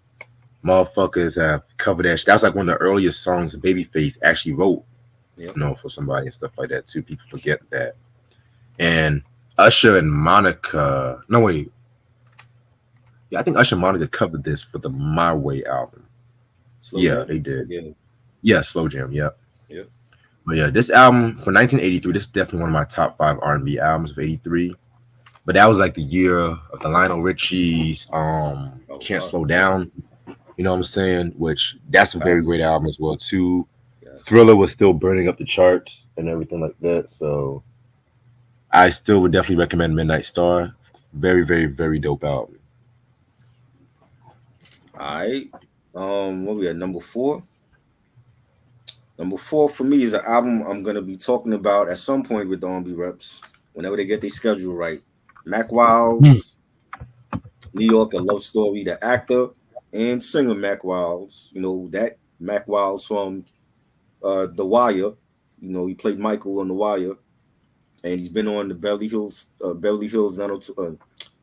Speaker 1: motherfuckers have covered that. That's like one of the earliest songs Babyface actually wrote,
Speaker 2: Yep.
Speaker 1: for somebody and stuff like that too. People forget that. And Usher and Monica, no wait, yeah, I think Usher and Monica covered this for the My Way album.
Speaker 2: Slow
Speaker 1: Yeah,
Speaker 2: Jam.
Speaker 1: they did.
Speaker 2: Yeah.
Speaker 1: Yeah, Slow Jam. Yeah.
Speaker 2: Yep.
Speaker 1: But yeah, this album for 1983, this is definitely one of my top 5 R&B albums of '83. But that was like the year of the Lionel Richie's
Speaker 2: Oh,
Speaker 1: Can't
Speaker 2: wow.
Speaker 1: Slow Down. You know what I'm saying? Which that's a very great album as well too.
Speaker 2: Yes.
Speaker 1: Thriller was still burning up the charts and everything like that. So I still would definitely recommend Midnight Star. Very, very, very dope album.
Speaker 2: All right. What we at number 4? Number 4 for me is an album I'm gonna be talking about at some point with the R&B reps whenever they get their schedule right. Mac Wiles, New York, a love story. The actor and singer Mac Wiles. That Mac Wiles from The Wire. He played Michael on The Wire, and he's been on the Beverly Hills 902,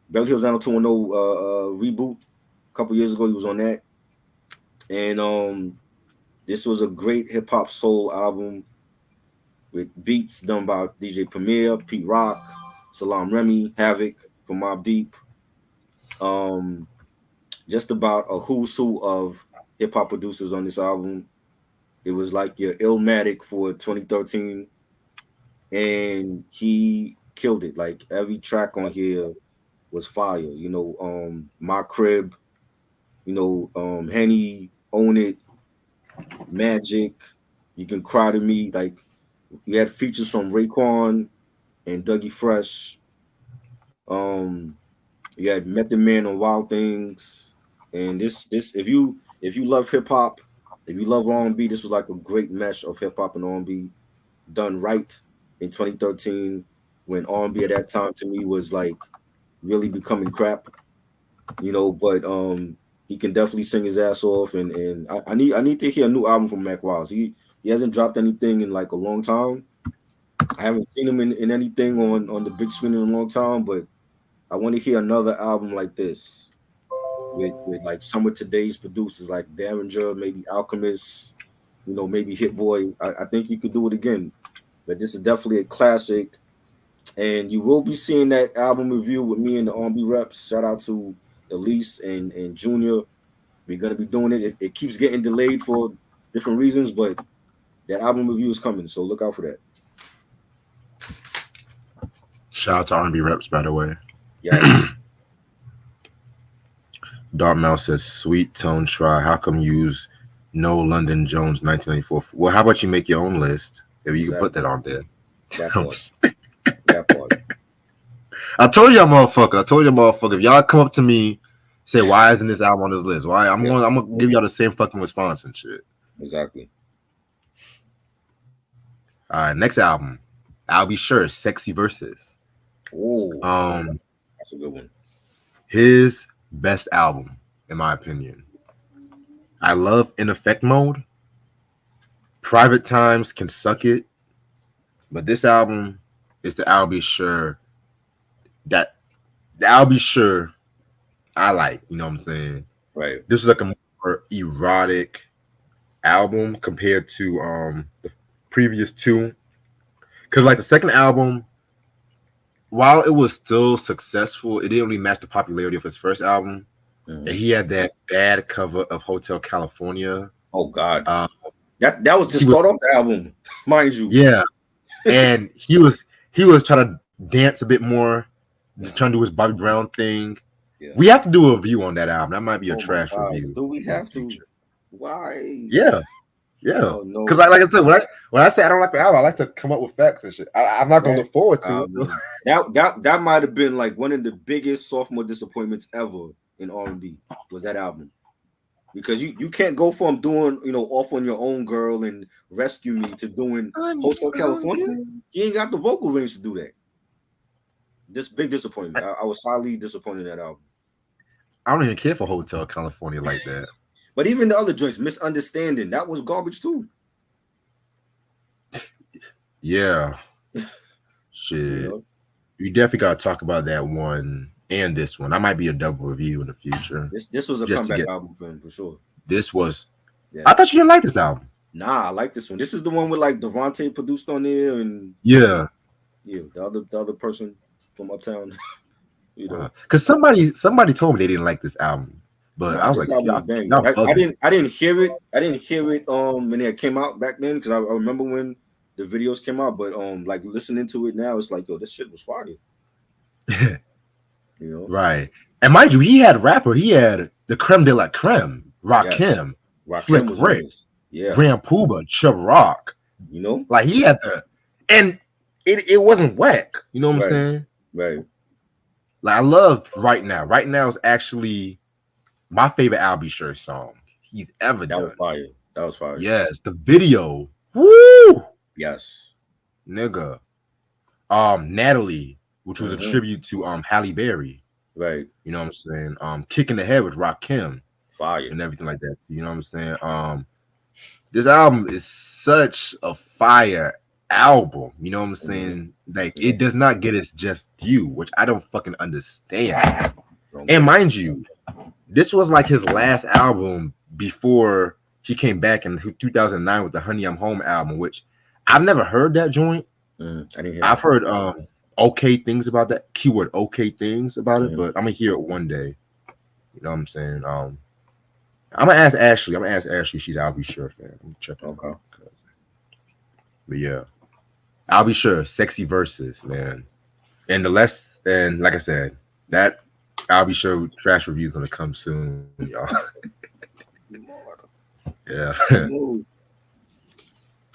Speaker 2: Beverly Hills 90210 reboot. A couple years ago, he was on that, and this was a great hip hop soul album with beats done by DJ Premier, Pete Rock, Salam Remy, Havoc from Mobb Deep. Um, just about a who's who of hip hop producers on this album. It was like your Illmatic for 2013, and he killed it. Like every track on here was fire. My Crib, Henny, Own It, Magic, You Can Cry to Me. Like you had features from Raekwon and Dougie Fresh. Um, you had Method Man on Wild Things, and this if you love hip hop, if you love R&B, this was like a great mesh of hip hop and R&B done right in 2013 when R&B at that time to me was like really becoming crap, But he can definitely sing his ass off, and I need to hear a new album from Mac Wiles. He hasn't dropped anything in like a long time. I haven't seen him in anything on the big screen in a long time, but I want to hear another album like this. with like some of today's producers like Derringer, maybe Alchemist, maybe Hit Boy. I think you could do it again. But this is definitely a classic. And you will be seeing that album review with me and the R&B reps. Shout out to Elise and Junior. We're gonna be doing it. It keeps getting delayed for different reasons, but that album review is coming, so look out for that.
Speaker 1: Shout out to R&B reps, by the way.
Speaker 2: Yes.
Speaker 1: Dartmouth says, "Sweet tone try. How come you use no London Jones 1994?" Well, how about you make your own list? If you can put that on there.
Speaker 2: That part. That part.
Speaker 1: I told y'all, motherfucker. If y'all come up to me, say, "Why isn't this album on this list?" Why? I'm gonna give y'all the same fucking response and shit.
Speaker 2: Exactly.
Speaker 1: All right, next album. I'll be sure. Sexy Verses.
Speaker 2: Oh, that's a good one.
Speaker 1: His best album, in my opinion. I love In Effect Mode. Private Times can suck it, but this album is the I'll Be Sure that the I'll Be Sure I like. You know what I'm saying?
Speaker 2: Right.
Speaker 1: This is like a more erotic album compared to the previous two, because like the second album, while it was still successful, it didn't really match the popularity of his first album. And he had that bad cover of Hotel California.
Speaker 2: Oh God, that was to start off the album, mind you.
Speaker 1: Yeah, and he was trying to dance a bit more, trying to do his Bobby Brown thing. Yeah. We have to do a review on that album. That might be a trash review.
Speaker 2: Do we have to? Why?
Speaker 1: Yeah. Yeah, because like I said, when I say I don't like the album, I like to come up with facts and shit. I'm not gonna look forward to
Speaker 2: it. That might have been like one of the biggest sophomore disappointments ever in R&B was that album, because you can't go from doing Off on Your Own Girl and Rescue Me to doing Hotel California. You ain't got the vocal range to do that. This big disappointment. I was highly disappointed in that album.
Speaker 1: I don't even care for Hotel California like that.
Speaker 2: But even the other joints, Misunderstanding, that was garbage too.
Speaker 1: Yeah. Shit. You definitely gotta talk about that one and this one. I might be a double review in the future.
Speaker 2: This was a comeback album for him for sure.
Speaker 1: This was. Yeah. I thought you didn't like this album.
Speaker 2: Nah, I like this one. This is the one with like Devontae produced on there, and
Speaker 1: yeah,
Speaker 2: the other person from Uptown.
Speaker 1: Because somebody told me they didn't like this album. But I was like,
Speaker 2: I didn't hear it. I didn't hear it when it came out back then, because I remember when the videos came out. But like listening to it now, it's like, yo, this shit was fire.
Speaker 1: Right. And mind you, he had the creme de la creme, Rakim, Slick Rick, Grand Puba, Chubb Rock. Like he had and it wasn't whack. You know what I'm saying?
Speaker 2: Right.
Speaker 1: Like I love Right Now. Right Now is actually my favorite I'll Be Sure song he's ever done.
Speaker 2: That was fire.
Speaker 1: Yes, the video. Woo!
Speaker 2: Yes.
Speaker 1: Nigga. Natalie, which was a tribute to Halle Berry.
Speaker 2: Right.
Speaker 1: You know what I'm saying? Kicking the Head with Rakim.
Speaker 2: Fire.
Speaker 1: And everything like that. You know what I'm saying? This album is such a fire album. You know what I'm saying? Like it does not get its just due, which I don't fucking understand. And mind you, this was like his last album before he came back in 2009 with the Honey I'm Home album, which I've never heard that joint. I've heard okay things about that. Keyword okay things about it, but I'm gonna hear it one day. You know what I'm saying? I'm gonna ask Ashley. She's I'll Be Sure fan. I'm checking.
Speaker 2: Okay.
Speaker 1: But yeah, I'll Be Sure. Sexy Verses, man. And like I said, that I'll Be Sure trash review is gonna come soon, y'all. Yeah.
Speaker 2: All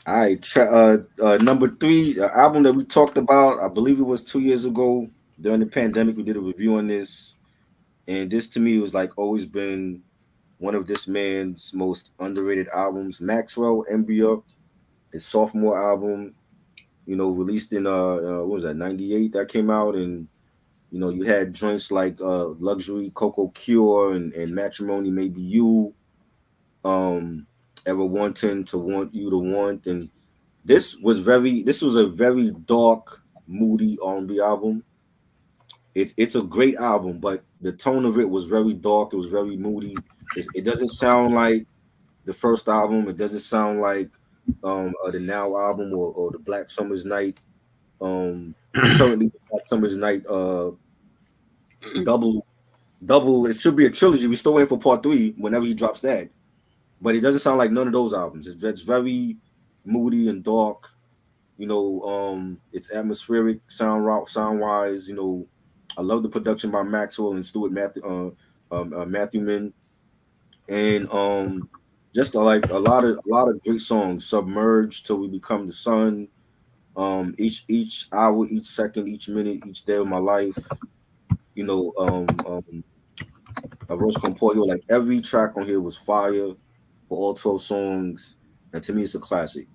Speaker 2: right. Number 3, the album that we talked about, I believe it was 2 years ago during the pandemic. We did a review on this, and this to me was like always been one of this man's most underrated albums. Maxwell Embryo, his sophomore album, released in what was that, 98 that came out, and you had joints like Luxury, Coco Cure, and Matrimony Maybe You, Ever Wanting to Want You to Want. And this was a very dark, moody R&B album. it's a great album, but the tone of it was very dark. It was very moody. It doesn't sound like the first album. It doesn't sound like the Now album or the Black Summer's Night. Um, Currently, the Black Summer's Night double double. It should be a trilogy. We still waiting for part three whenever he drops that. But it doesn't sound like none of those albums. It's very moody and dark. It's atmospheric sound wise. I love the production by Maxwell and Stuart Matthewman, and just like a lot of great songs. Submerged till we become the sun. Each hour, each second, each minute, each day of my life. You know, Arroz con Pollo. Like every track on here was fire for all 12 songs, and to me, it's a classic.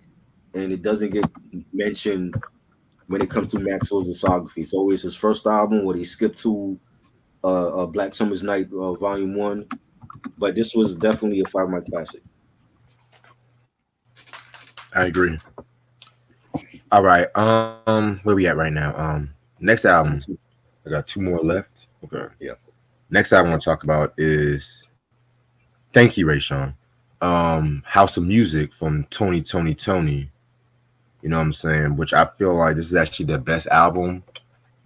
Speaker 2: And it doesn't get mentioned when it comes to Maxwell's discography. It's always his first album where they skip to Black Summer's Night Volume 1. But this was definitely a five night classic.
Speaker 1: I agree. All right. Where we at right now? Next album. I got two more left. Okay.
Speaker 2: Yeah.
Speaker 1: Next album I want to talk about is Thank You, Ray Sean. House of Music from Tony. You know what I'm saying? Which I feel like this is actually their best album.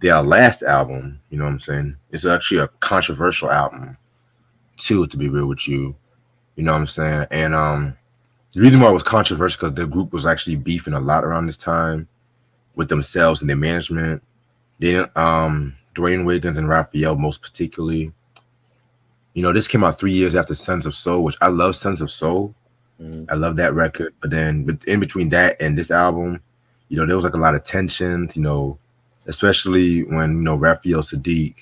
Speaker 1: Their last album, you know what I'm saying? It's actually a controversial album too, to be real with you. You know what I'm saying? And the reason why it was controversial because the group was actually beefing a lot around this time with themselves and their management. They didn't Dwayne Wiggins and Raphael most particularly. This came out 3 years after Sons of Soul, which I love Sons of Soul. I love that record. But then in between that and this album, there was like a lot of tensions, especially when, Raphael Sadiq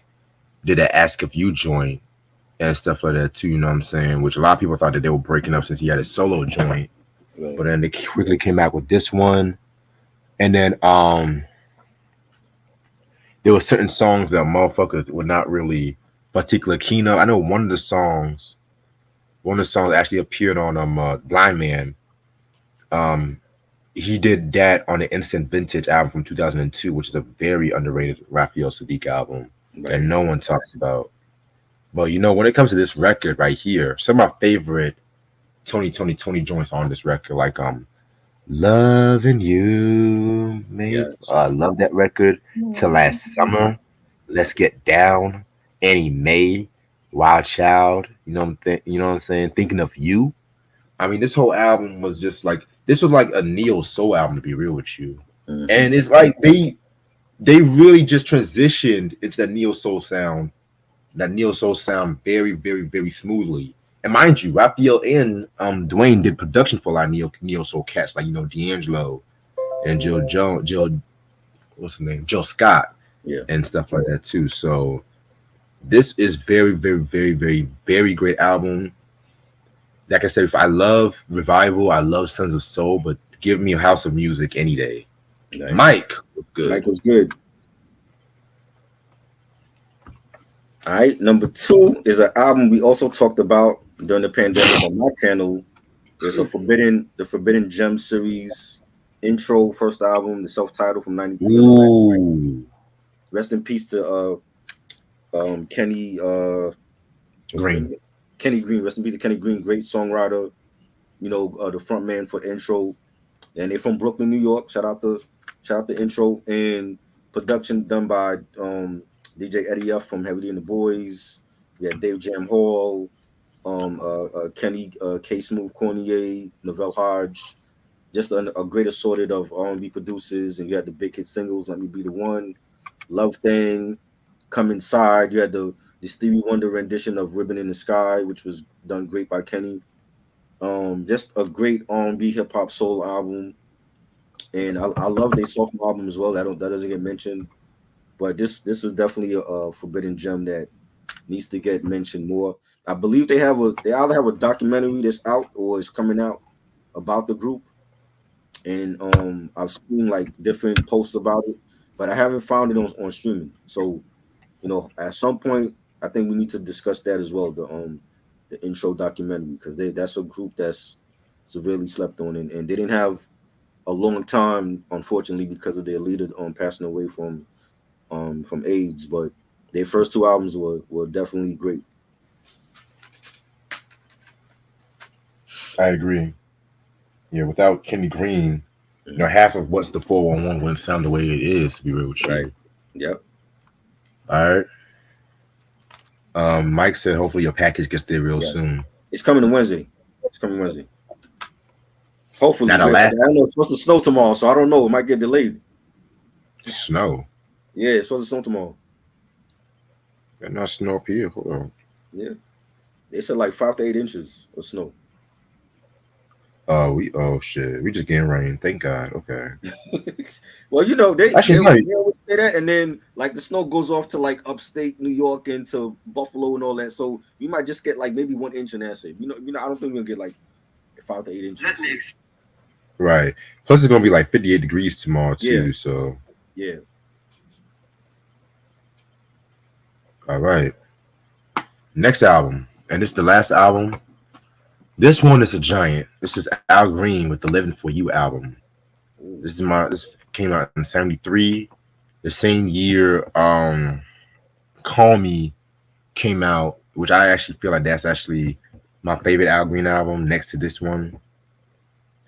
Speaker 1: did that Ask If You joint and stuff like that too, you know what I'm saying? Which a lot of people thought that they were breaking up since he had a solo joint.
Speaker 2: Right.
Speaker 1: But then they quickly came back with this one. And then there were certain songs that motherfuckers were not really particular keen on. I know one of the songs actually appeared on Blind Man. He did that on the Instant Vintage album from 2002, which is a very underrated Raphael Sadiq album that no one talks about. But when it comes to this record right here, some of my favorite Tony joints on this record, like Loving You, maybe.
Speaker 2: Yes.
Speaker 1: I love that record. Till Last Summer, Let's Get Down, Annie Mae, Wild Child. You know what I'm saying? Thinking of You. I mean, this whole album was just like this was like a neo soul album, to be real with you. And it's like they really just transitioned into that neo soul sound. That neo soul sound very, very, very smoothly. And mind you, Raphael and Dwayne did production for a lot of neo soul cats, like D'Angelo and Jill, what's her name, Jill Scott, and stuff like that too. So this is very, very, very, very, very great album. Like I said, if I love Revival, I love Sons of Soul, but give me a House of Music any day. Nice. Mike was good.
Speaker 2: Mike was good. All right, number 2 is an album we also talked about during the pandemic on my channel. It's the Forbidden Gem series intro, first album, the self-titled from '93. Rest in peace to Kenny
Speaker 1: Green.
Speaker 2: Kenny Green. Rest in peace to Kenny Green, great songwriter. The front man for intro, and they're from Brooklyn, New York. Shout out to intro, and production done by DJ Eddie F from Heavy D and the Boys. We had Dave Jam Hall, Kenny K Smooth Cornier, Novell Hodge. Just a great assorted of R&B producers, and you had the big hit singles, Let Me Be the One, Love Thing, Come Inside. You had the Stevie Wonder rendition of Ribbon in the Sky, which was done great by Kenny. Just a great R&B hip hop soul album, and I love their sophomore album as well. That doesn't get mentioned, but this is definitely a forbidden gem that needs to get mentioned more. I believe they either have a documentary that's out or is coming out about the group, and I've seen like different posts about it, but I haven't found it on streaming. So at some point I think we need to discuss that as well. The intro documentary, because that's a group that's severely slept on, and they didn't have a long time, unfortunately, because of their leader passing away from AIDS. But Their first two albums were definitely great.
Speaker 1: I agree. Yeah, without Kenny Green,
Speaker 2: Mhm.
Speaker 1: half of what's the 411 wouldn't sound the way it is. To be real with
Speaker 2: Right.
Speaker 1: you.
Speaker 2: Yep.
Speaker 1: All right. Mike said hopefully your package gets there real
Speaker 2: Yeah.
Speaker 1: soon.
Speaker 2: It's coming on Wednesday. It's coming Wednesday. Hopefully,
Speaker 1: Now the
Speaker 2: but I
Speaker 1: last
Speaker 2: don't know. It's supposed to snow tomorrow, so I don't know. It might get delayed.
Speaker 1: snow.
Speaker 2: Yeah, it's supposed to snow tomorrow.
Speaker 1: Got not snow up here. Hold on.
Speaker 2: Yeah, they said like 5 to 8 inches of snow.
Speaker 1: Oh shit. We just getting rain. Thank God. Okay.
Speaker 2: Well, you know
Speaker 1: Actually, no.
Speaker 2: they always say that, and then like the snow goes off to like upstate New York and to Buffalo and all that. So we might just get like maybe 1 inch in that. I don't think we're gonna get like 5 to 8 inches.
Speaker 1: Right. Plus, it's gonna be like 58 degrees tomorrow
Speaker 2: Yeah,
Speaker 1: too. So,
Speaker 2: yeah.
Speaker 1: all right. Next album, and this is the last album. This one is a giant. This is Al Green with the "Living for You" album.
Speaker 2: Ooh,
Speaker 1: This came out in '73. The same year, "Call Me" came out, which I actually feel like that's actually my favorite Al Green album. Next to this one,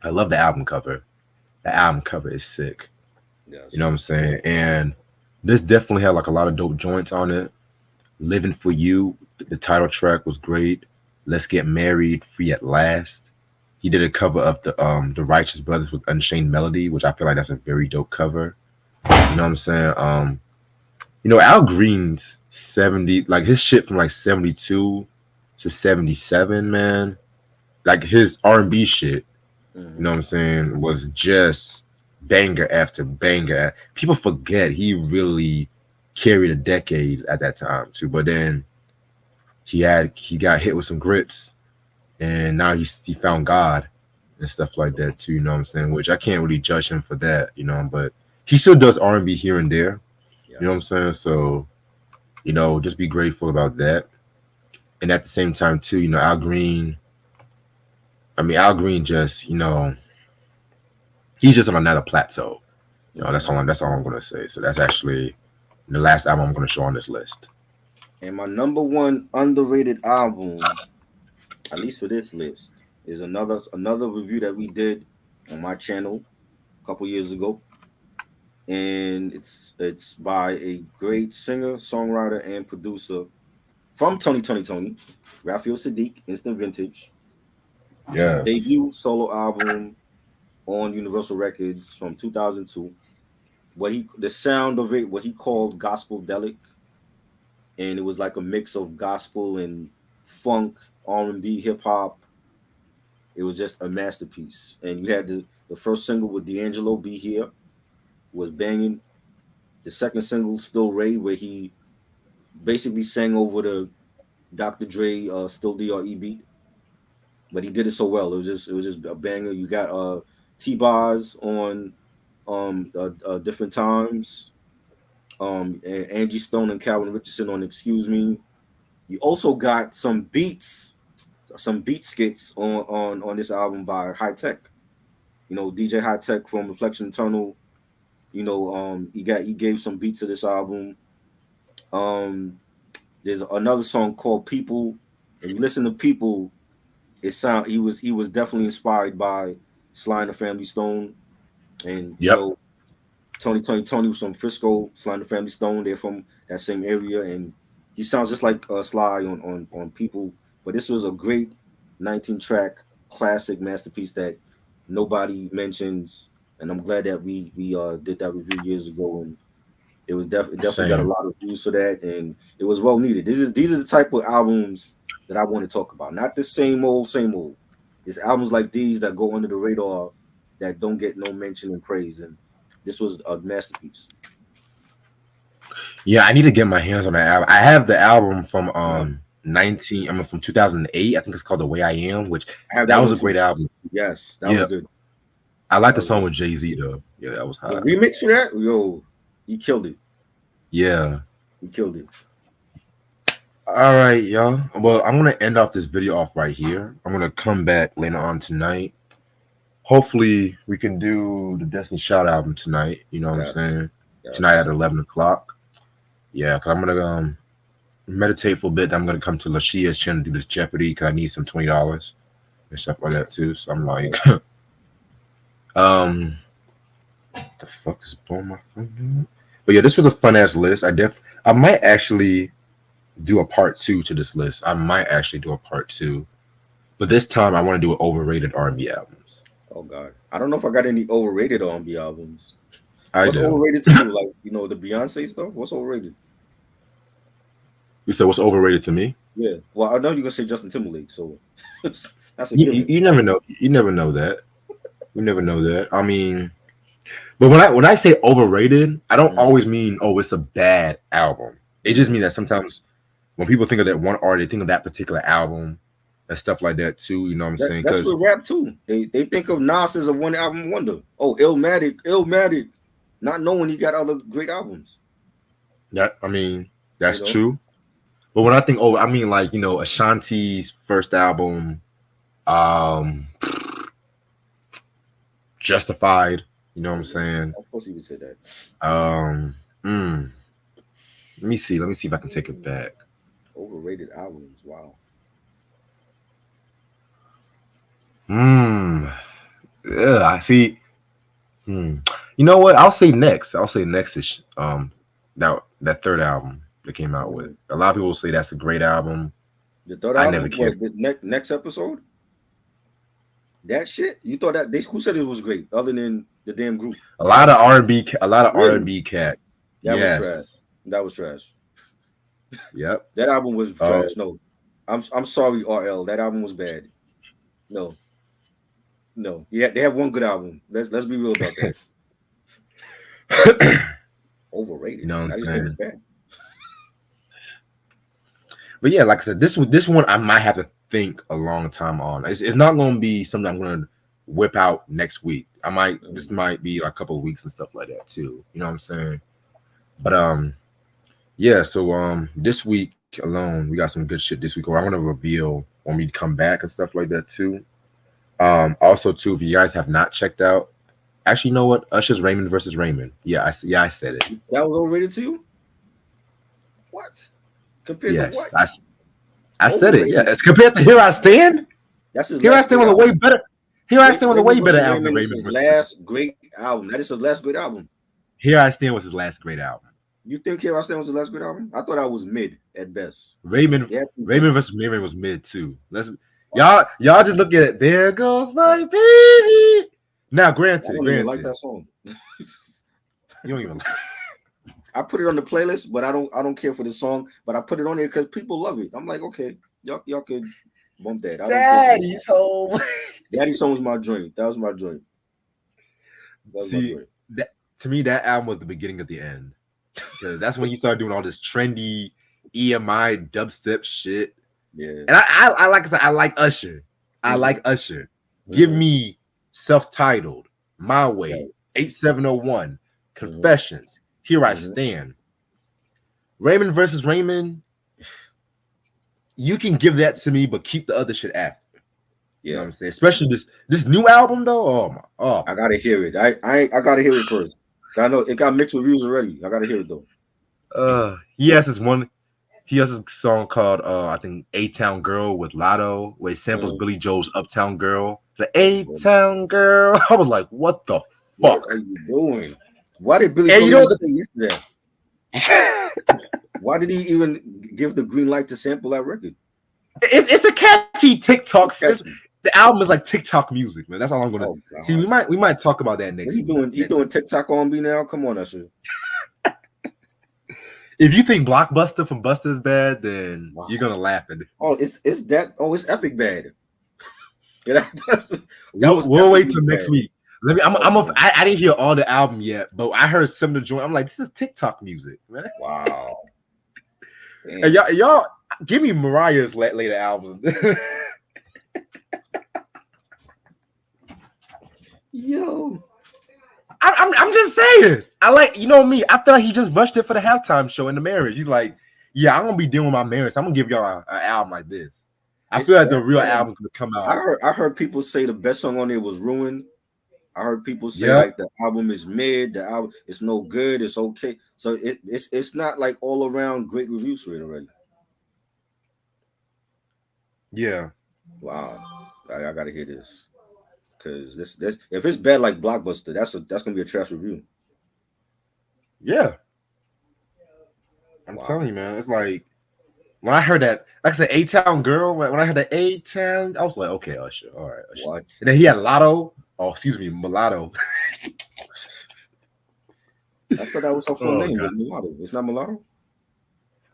Speaker 1: I love the album cover. The album cover is sick. You know what
Speaker 2: yes.
Speaker 1: I'm saying? And this definitely had like a lot of dope joints on it. "Living for You," the title track was great. "Let's Get Married," "Free at Last." He did a cover of the Righteous Brothers with "Unchained Melody," which I feel like that's a very dope cover. You know what I'm saying? Al Green's 70, like his shit from like 72 to 77, man. Like his R&B shit, you
Speaker 2: Hmm.
Speaker 1: know what I'm saying, was just banger after banger. People forget he really carried a decade at that time too. But then he got hit with some grits, and now he found God and stuff like that too. You know what I'm saying? Which I can't really judge him for that, but he still does R&B here and there. You know what I'm
Speaker 2: Yes.
Speaker 1: saying? So just be grateful about that. And at the same time too, Al Green. I mean, Al Green just he's just on another plateau. That's
Speaker 2: Hmm.
Speaker 1: all I'm gonna say. So that's actually the last album I'm gonna show on this list.
Speaker 2: And my number one underrated album, at least for this list, is another review that we did on my channel a couple years ago, and it's by a great singer, songwriter, and producer from Tony, Raphael Sadiq, Instant Vintage. It's his
Speaker 1: Yes.
Speaker 2: debut solo album on Universal Records from 2002. The sound of it, what he called gospel delic, and it was like a mix of gospel and funk, R&B, hip hop. It was just a masterpiece. And you had the first single with D'Angelo, "Be Here," was banging. The second single, "Still Ray," where he basically sang over the Dr. Dre "Still DRE" beat, but he did it so well. It was just a banger. You got T-Bars on different times. And Angie Stone and Calvin Richardson on "Excuse Me." You also got some beat skits on this album by High Tech. DJ High Tech from Reflection Eternal. He gave some beats to this album. Um, there's another song called "People." If you listen to "People," he was definitely inspired by Sly and the Family Stone, and
Speaker 1: Yep.
Speaker 2: Tony was from Frisco. Sly and the Family Stone, they're from that same area, and he sounds just like Sly on "People." But this was a great 19-track classic masterpiece that nobody mentions, and I'm glad that we did that review years ago, and it definitely got a
Speaker 1: Same.
Speaker 2: lot of views for that, and it was well needed. These are the type of albums that I want to talk about, not the same old, same old. It's albums like these that go under the radar that don't get no mention and praise, and this was a masterpiece.
Speaker 1: Yeah, I need to get my hands on that album. I have the album from
Speaker 2: Uh,
Speaker 1: from 2008. I think it's called "The Way I Am," which
Speaker 2: I have
Speaker 1: that
Speaker 2: that
Speaker 1: was
Speaker 2: one
Speaker 1: a
Speaker 2: too.
Speaker 1: great album.
Speaker 2: Yes, that was
Speaker 1: Yeah,
Speaker 2: good.
Speaker 1: I like
Speaker 2: That
Speaker 1: the
Speaker 2: was
Speaker 1: song
Speaker 2: good.
Speaker 1: with Jay-Z though. Yeah, that was
Speaker 2: The
Speaker 1: hot.
Speaker 2: remix for that, yo, he killed it.
Speaker 1: Yeah.
Speaker 2: He killed it.
Speaker 1: All right, y'all. Well, I'm gonna end off this video off right here. I'm gonna come back later on tonight. Hopefully, we can do the Destiny Child album tonight. You know what I'm
Speaker 2: Yes,
Speaker 1: saying? Tonight at
Speaker 2: yes.
Speaker 1: 11 o'clock. Yeah, because I'm gonna meditate for a bit. I'm gonna come to Lashia's channel to do this Jeopardy because I need some $20 and stuff like that too. So I'm like, um, the fuck is blowing my phone? But yeah, this was a fun ass list. I might actually do a part two to this list. I might actually do a part two, but this time I want to do an overrated R&B albums.
Speaker 2: Oh God, I don't know if I got any overrated R&B albums.
Speaker 1: I
Speaker 2: What's
Speaker 1: do.
Speaker 2: overrated to you? Like the Beyonce stuff. What's overrated?
Speaker 1: You said what's overrated to me?
Speaker 2: Yeah. Well, I know you're gonna say Justin Timberlake, so that's a
Speaker 1: You,
Speaker 2: given.
Speaker 1: you never know. You never know that. You never know that. I mean, but when I say overrated, I don't
Speaker 2: Mm-hmm.
Speaker 1: always mean it's a bad album. It just means that sometimes when people think of that one artist, they think of that particular album and stuff like that too. You know what I'm saying?
Speaker 2: That's
Speaker 1: Because
Speaker 2: with rap too. They think of Nas as a one album wonder. Oh, Illmatic, not knowing he got other great albums.
Speaker 1: that I mean
Speaker 2: You
Speaker 1: that's
Speaker 2: know,
Speaker 1: true. But when I think I mean like Ashanti's first album, um, Justified. You know what I'm saying?
Speaker 2: of course he would say that.
Speaker 1: Um, mm, let me see. Let me see if I can take it back.
Speaker 2: Overrated albums. Wow.
Speaker 1: Hmm. Yeah, I see. Hmm. You know what? I'll say next. I'll say next is that third album they came out with.
Speaker 2: Mm.
Speaker 1: A lot of people say that's a great album.
Speaker 2: The third
Speaker 1: I never
Speaker 2: album,
Speaker 1: cared.
Speaker 2: what the next episode? That shit? You thought that they who said it was great, other than the damn group?
Speaker 1: A lot of
Speaker 2: Really?
Speaker 1: R&B cat.
Speaker 2: That was trash.
Speaker 1: Yes.
Speaker 2: That was trash.
Speaker 1: Yep.
Speaker 2: That album was
Speaker 1: Oh.
Speaker 2: trash. No, I'm sorry, RL. That album was bad. No, no. Yeah, they have one good album. Let's be real about that.
Speaker 1: You
Speaker 2: Overrated.
Speaker 1: know what I'm
Speaker 2: I just think it's
Speaker 1: saying?
Speaker 2: bad.
Speaker 1: But yeah, like I said, this one I might have to think a long time on. It's not going to be something I'm going to whip out next week. This might be like a couple of weeks and stuff like that too. You know what I'm saying? But yeah. So this week alone, we got some good shit this week. Or I want to reveal when we come back and stuff like that too. Also too, if you guys have not checked out, actually, you know what? Usher's Raymond versus Raymond. Yeah, I said it.
Speaker 2: That was overrated to you? What? Compared to what?
Speaker 1: Yes, I said it. Yeah,
Speaker 2: Overrated.
Speaker 1: it's compared to Here I Stand.
Speaker 2: That's his
Speaker 1: Here I
Speaker 2: last
Speaker 1: Stand
Speaker 2: great
Speaker 1: was a way
Speaker 2: album.
Speaker 1: better. Here I Stand was a
Speaker 2: Raymond
Speaker 1: way better
Speaker 2: versus
Speaker 1: album than
Speaker 2: Raymond is
Speaker 1: Raymond
Speaker 2: his
Speaker 1: versus Raymond.
Speaker 2: last great album. That is his last great album.
Speaker 1: Here I Stand was his last great album.
Speaker 2: You think Here I Stand was the last great album? I thought I was mid at best.
Speaker 1: Raymond
Speaker 2: Yeah,
Speaker 1: Raymond versus Raymond was mid too. Y'all just look at it. There goes my baby. Now,
Speaker 2: I
Speaker 1: granted,
Speaker 2: don't even like that song.
Speaker 1: you don't even.
Speaker 2: I put it on the playlist, but I don't care for the song. But I put it on there because people love it. I'm like, okay, y'all could bump that. I don't care for
Speaker 1: Daddy's home.
Speaker 2: Daddy's song was my joint. That was my joint. That was my
Speaker 1: See,
Speaker 2: joint.
Speaker 1: that to me, that album was the beginning of the end because that's when he started doing all this trendy EMI dubstep shit.
Speaker 2: Yeah.
Speaker 1: And I like I said, I like Usher. I like Usher. Give me self-titled, My Way, 8701, Confessions, Here I Stand. Raymond versus Raymond, you can give that to me, but keep the other shit after. You know what I'm saying? Especially this new album though.
Speaker 2: I gotta hear it. I gotta hear it first. I know it got mixed reviews already. I gotta hear it though.
Speaker 1: He has a song called I think A-Town Girl with Lotto, where he samples Billy Joel's Uptown Girl. It's an A-Town Girl. I was like, what the fuck?
Speaker 2: What are you doing? Why did Billy Joel say yes to that? Why did he even give the green light to sample that record?
Speaker 1: It's a catchy TikTok. The album is like TikTok music, man. That's all I'm gonna see. We might talk about that next.
Speaker 2: What he doing TikTok R&B now? Come on, Usher.
Speaker 1: If you think Blockbuster from Buster is bad, then you're gonna laugh at it.
Speaker 2: Oh, it's that. Oh, it's epic bad.
Speaker 1: We'll wait till next week. I didn't hear all the album yet, but I heard some of the joint. I'm like, this is TikTok music, man.
Speaker 2: Wow.
Speaker 1: And y'all give me Mariah's later album.
Speaker 2: Yo,
Speaker 1: I'm just saying. I like, you know me. I feel like he just rushed it for the halftime show in the marriage. He's like, yeah, I'm gonna be dealing with my marriage. I'm gonna give y'all an album like this. I feel like the real album's gonna come out.
Speaker 2: I heard people say the best song on there was "Ruin." I heard people say
Speaker 1: Yeah,
Speaker 2: like the album is mid, the album it's no good, it's okay. So it's not like all around great reviews for it already.
Speaker 1: yeah,
Speaker 2: Wow, I gotta hear this because this if it's bad like Blockbuster, that's gonna be a trash review.
Speaker 1: yeah. I'm
Speaker 2: Wow,
Speaker 1: telling you, man. It's like when I heard that, like I said, A Town Girl. When I heard the A Town, I was like, okay, Usher, all right, Usher.
Speaker 2: what?
Speaker 1: And then he had Lotto. Oh, excuse me, Mulatto.
Speaker 2: I thought that was her full
Speaker 1: Oh
Speaker 2: name
Speaker 1: god.
Speaker 2: was Mulatto. It's not Mulatto,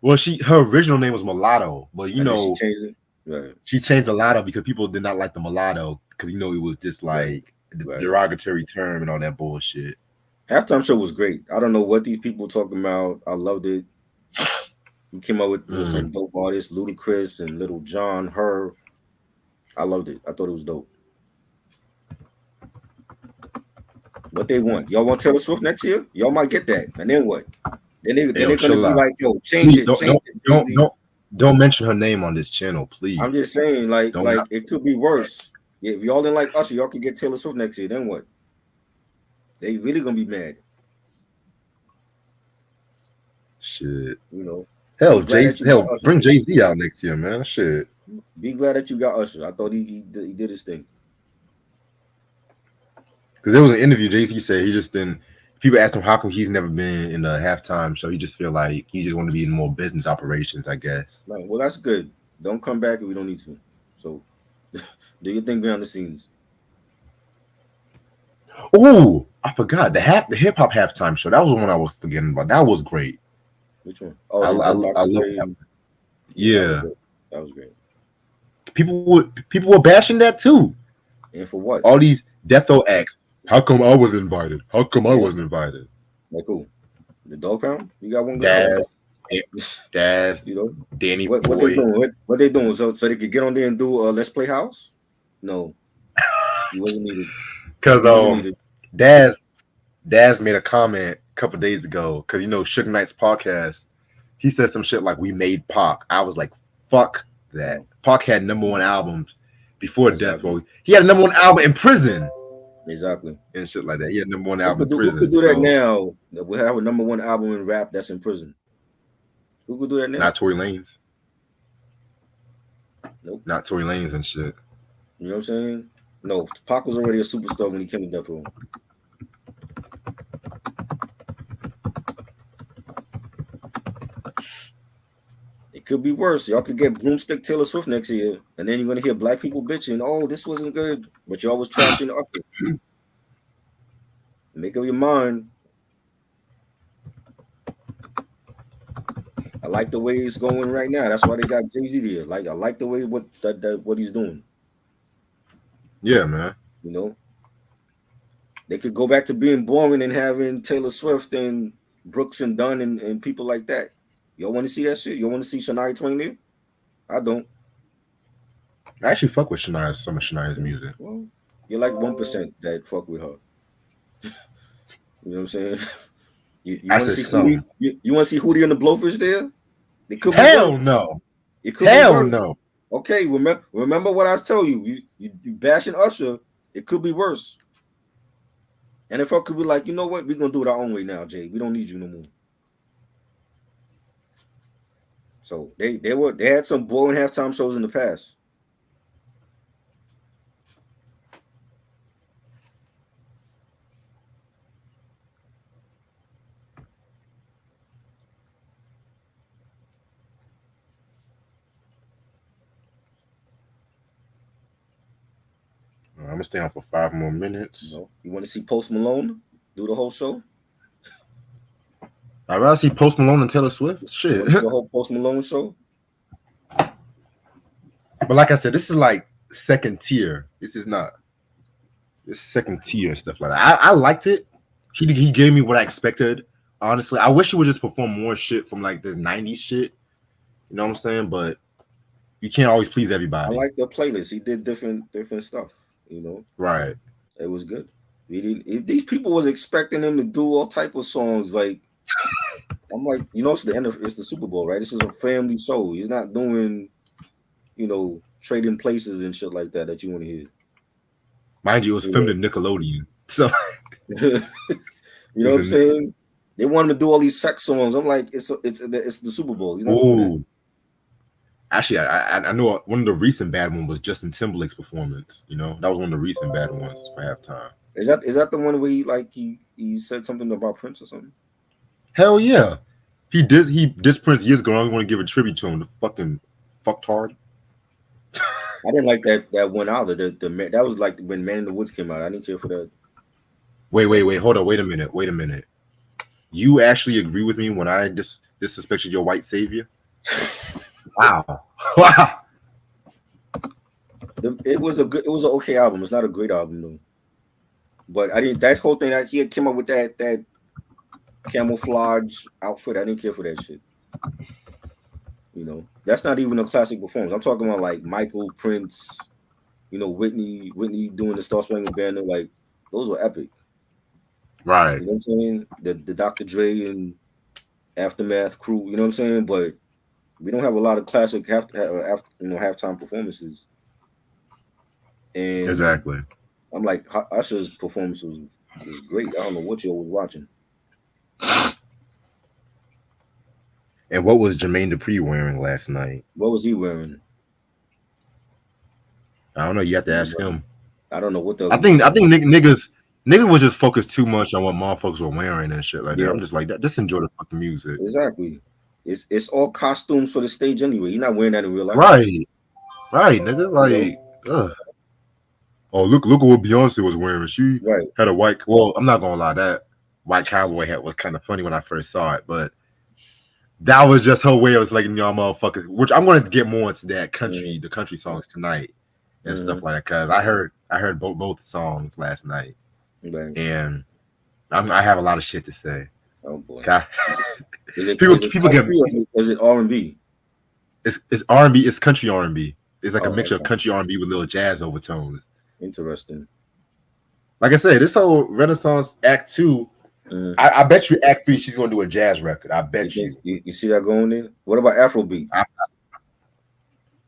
Speaker 1: Well, her original name was Mulatto, but
Speaker 2: and then she changed it. Right,
Speaker 1: she changed the Mulatto because people did not like the Mulatto because it was just
Speaker 2: right,
Speaker 1: like the
Speaker 2: right.
Speaker 1: derogatory term and all that bullshit.
Speaker 2: Halftime show was great. I don't know what these people talking about. I loved it. He came up with
Speaker 1: Mm.
Speaker 2: some dope artists, Ludacris and Little John, her. I loved it. I thought it was dope. What they want? Y'all want Taylor Swift next year? Y'all might get that. And then what? Then
Speaker 1: Yo,
Speaker 2: they're gonna
Speaker 1: chill
Speaker 2: be
Speaker 1: out.
Speaker 2: like, yo,
Speaker 1: Please
Speaker 2: change it, Jay-Z.
Speaker 1: don't mention her name on this channel,
Speaker 2: I'm
Speaker 1: please.
Speaker 2: just saying,
Speaker 1: Don't not,
Speaker 2: it could be worse. Yeah, if y'all didn't like Usher, y'all could get Taylor Swift next year. Then what? They really gonna be mad.
Speaker 1: shit.
Speaker 2: You know. Be
Speaker 1: Hell,
Speaker 2: glad that you got
Speaker 1: hell,
Speaker 2: Usher.
Speaker 1: bring Jay-Z out next year, man. Shit.
Speaker 2: Be glad that you got Usher. I thought he did his thing.
Speaker 1: Because there was an interview, Jay-Z said he just didn't. People asked him how come he's never been in the halftime show. He just feel like he just want to be in more business operations, I guess.
Speaker 2: Like, well, that's good. Don't come back if we don't need to. So, do your thing behind the scenes.
Speaker 1: Oh, I forgot the hip hop halftime show. That was the one I was forgetting about. That was great.
Speaker 2: Which one? Oh, the
Speaker 1: I
Speaker 2: Dr.
Speaker 1: love
Speaker 2: Dre.
Speaker 1: that.
Speaker 2: Yeah, that was
Speaker 1: Yeah,
Speaker 2: great. That was great.
Speaker 1: people were bashing that too.
Speaker 2: And for what?
Speaker 1: All these death row acts. How come I was invited? How come I
Speaker 2: Yeah,
Speaker 1: wasn't invited?
Speaker 2: like who? The Dog Pound? You got one good album.
Speaker 1: Daz, Daz,
Speaker 2: You know
Speaker 1: Danny
Speaker 2: what they
Speaker 1: Boy.
Speaker 2: doing? What they doing? So they could get on there and do Let's Play House? No, he wasn't needed.
Speaker 1: Because
Speaker 2: He wasn't needed.
Speaker 1: Daz Daz made a comment a couple days ago because Suge Knight's podcast. He said some shit like "We made Pac." I was like, "Fuck that." Pac had #1 albums before Death
Speaker 2: Exactly.
Speaker 1: Row. He had a #1 album in prison
Speaker 2: Exactly.
Speaker 1: and shit like that. He had #1
Speaker 2: Who
Speaker 1: album
Speaker 2: could
Speaker 1: in
Speaker 2: do who could
Speaker 1: prison.
Speaker 2: do that
Speaker 1: So
Speaker 2: now? That we have a #1 album in rap that's in prison. Who could do that now?
Speaker 1: not Tory Lanez.
Speaker 2: Nope.
Speaker 1: Not Tory Lanez and shit.
Speaker 2: You know what I'm saying? No, Pac was already a superstar when he came to Death Row. It could be worse. Y'all could get Broomstick Taylor Swift next year, and then you're gonna hear black people bitching, "Oh, this wasn't good," but y'all was trashing Usher. Make up your mind. I like the way it's going right now. That's why they got Jay-Z there. Like I like the way what he's doing.
Speaker 1: Yeah, man.
Speaker 2: You know, they could go back to being boring and having Taylor Swift and Brooks and Dunn and people like that. Y'all want to see that shit? Y'all want to see Shania Twain there? I don't.
Speaker 1: I actually fuck with some of Shania's music.
Speaker 2: Well, you're like 1% that fuck with her. You know what I'm saying? You
Speaker 1: I
Speaker 2: want to
Speaker 1: said
Speaker 2: see Hootie?
Speaker 1: some.
Speaker 2: You want to see Hootie and the Blowfish there? It could be
Speaker 1: Hell
Speaker 2: worse.
Speaker 1: no.
Speaker 2: It could be
Speaker 1: Hell
Speaker 2: worse.
Speaker 1: no.
Speaker 2: Okay, remember what I told you. You bashing Usher. It could be worse. NFL could be like, you know what? We're gonna do it our own way now, Jay. We don't need you no more. So they had some boring halftime shows in the past.
Speaker 1: I'm gonna stay on for 5 more minutes.
Speaker 2: You want to see Post Malone do the whole show?
Speaker 1: I'd rather see Post Malone and Taylor Swift. Shit.
Speaker 2: You want to see the whole Post Malone show?
Speaker 1: But like I said, this is like second tier. This is not. This second tier and stuff like that. I liked it. He gave me what I expected. Honestly, I wish he would just perform more shit from like this '90s shit. You know what I'm saying? But you can't always please everybody.
Speaker 2: I like the playlist. He did different stuff. You know,
Speaker 1: right?
Speaker 2: It was good. These people was expecting him to do all type of songs. Like I'm like, it's the Super Bowl, right? This is a family show. He's not doing, trading places and shit like that you want to hear.
Speaker 1: Mind you, it was filmed in Nickelodeon. So
Speaker 2: You know what I'm saying? They want him to do all these sex songs. I'm like, it's the Super Bowl. He's not doing that.
Speaker 1: oh, actually, I know one of the recent bad ones was Justin Timberlake's performance. You know, that was one of the recent bad ones for halftime.
Speaker 2: Is that the one where he said something about Prince or something?
Speaker 1: Hell yeah, he dissed Prince years ago. I want to give a tribute to him. The fucking fucked hard.
Speaker 2: I didn't like that one either. That was like when Man in the Woods came out. I didn't care for that.
Speaker 1: Wait, hold on, wait a minute. You actually agree with me when I disrespected your white savior? Wow, wow.
Speaker 2: It was an okay album. It's not a great album though. But I didn't. That whole thing that he had came up with that camouflage outfit. I didn't care for that shit. You know, that's not even a classic performance. I'm talking about like Michael, Prince, Whitney doing the Star Spangled Banner. Like those were epic.
Speaker 1: Right.
Speaker 2: You know what I'm saying? The Dr. Dre and Aftermath crew. You know what I'm saying? But we don't have a lot of classic halftime performances. And
Speaker 1: Exactly.
Speaker 2: I'm like, Usher's performance was great. I don't know what you was watching.
Speaker 1: And what was Jermaine Dupri wearing last night?
Speaker 2: What was he wearing?
Speaker 1: I don't know. You have to ask him.
Speaker 2: I don't know what the hell
Speaker 1: I
Speaker 2: he was
Speaker 1: think
Speaker 2: wearing.
Speaker 1: niggas was just focused too much on what motherfuckers were wearing and shit like that.
Speaker 2: Yeah,
Speaker 1: I'm just like that. Just enjoy the fucking music.
Speaker 2: exactly. It's all costumes for the stage anyway. You're not wearing that in real life.
Speaker 1: Right, nigga. Like, ugh. Oh, look at what Beyonce was wearing. She had a white. Well, I'm not gonna lie, that white cowboy hat was kind of funny when I first saw it, but that was just her way of letting y'all motherfuckers. Which I'm gonna get more into that the country songs tonight and stuff like that, because I heard both songs last night, and I have a lot of shit to say.
Speaker 2: Oh boy.
Speaker 1: Is it people get
Speaker 2: is it R&B?
Speaker 1: It's R&B. It's country R&B. It's like a mixture of country R&B with little jazz overtones.
Speaker 2: Interesting.
Speaker 1: Like I said, this whole Renaissance Act 2, I bet you Act 3 she's gonna do a jazz record. I bet you.
Speaker 2: You see that going in? What about Afrobeat?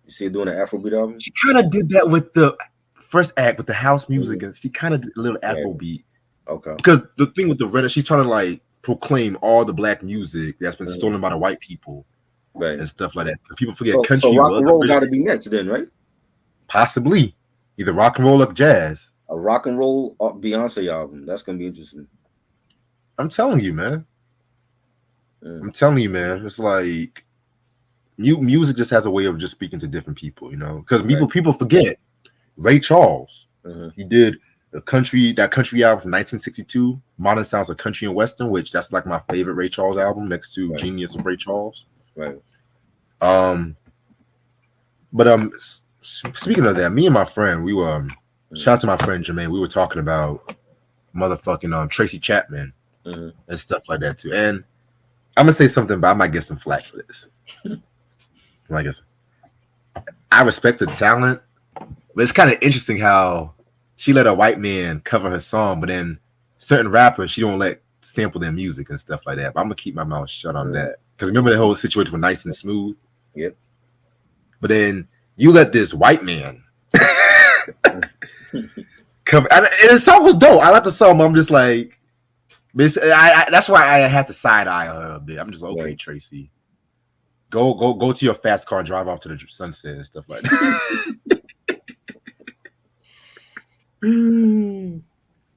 Speaker 2: You see her doing an Afrobeat album?
Speaker 1: She kind of did that with the first act with the house music, and she kind of did a little Afrobeat.
Speaker 2: Okay.
Speaker 1: Because the thing with the Renaissance, she's trying to like proclaim all the black music that's been stolen by the white people, and stuff like that. People forget country.
Speaker 2: So rock and roll got to be next, then, right?
Speaker 1: Possibly either rock and roll or jazz.
Speaker 2: A rock and roll Beyonce album. That's gonna be interesting.
Speaker 1: I'm telling you, man. It's like music just has a way of just speaking to different people, because people forget Ray Charles. He did that country album from 1962, Modern Sounds of Country and Western, which that's like my favorite Ray Charles album next to Genius of Ray Charles.
Speaker 2: Right.
Speaker 1: But speaking of that, me and my friend, we were shout out to my friend Jermaine. We were talking about motherfucking Tracy Chapman and stuff like that too. And I'm gonna say something, but I might get some flack for this. Like I respect her talent, but it's kind of interesting how she let a white man cover her song, but then certain rappers she don't let sample their music and stuff like that. But I'm gonna keep my mouth shut on that, because remember the whole situation with Nice and Smooth.
Speaker 2: Yep.
Speaker 1: But then you let this white man come, and the song was dope. I like the song. But I'm just like, that's why I had to side eye her a bit. I'm just like, okay, Tracy, go to your fast car and drive off to the sunset and stuff like that.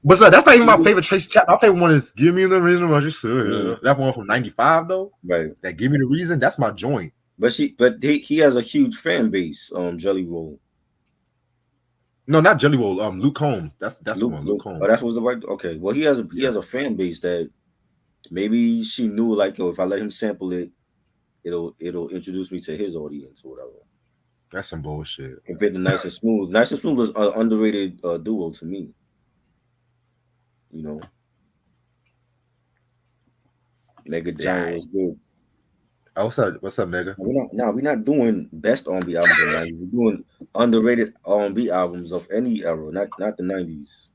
Speaker 1: But that's not even my favorite Tracy Chapman. My favorite one is "Give Me the Reason Why You Should." That one from '95 though.
Speaker 2: Right.
Speaker 1: That "Give Me the Reason." That's my joint.
Speaker 2: But he has a huge fan base. Jelly Roll.
Speaker 1: No, not Jelly Roll. Luke Combs. That's the one. Luke Combs.
Speaker 2: Oh, that's what's the right. Okay. Well, he has a fan base that maybe she knew, like, if I let him sample it, it'll introduce me to his audience or whatever.
Speaker 1: That's some bullshit.
Speaker 2: Compared to Nice and Smooth. Nice and Smooth was an underrated duo to me. Mega Giant was good.
Speaker 1: Oh, what's up, Mega?
Speaker 2: We're not doing best R&B albums of the 90s. We're doing underrated R&B albums of any era, not the 90s.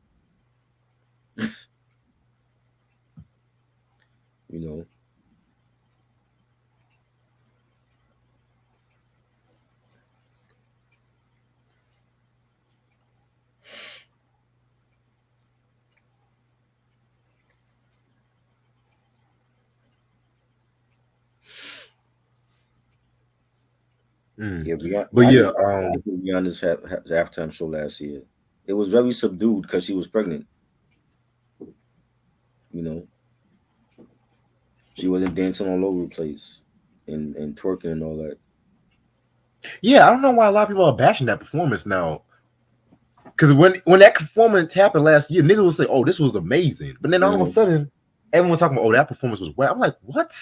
Speaker 2: Yeah, Beyond,
Speaker 1: But
Speaker 2: I
Speaker 1: yeah,
Speaker 2: didn't like Rihanna's halftime show last year. It was very subdued because she was pregnant. You know, she wasn't dancing all over the place and twerking and all that.
Speaker 1: yeah, I don't know why a lot of people are bashing that performance now. Because when that performance happened last year, niggas will say, "Oh, this was amazing," but then all of a
Speaker 2: Mhm.
Speaker 1: sudden, everyone's talking about, "Oh, that performance was wet." I'm like, what?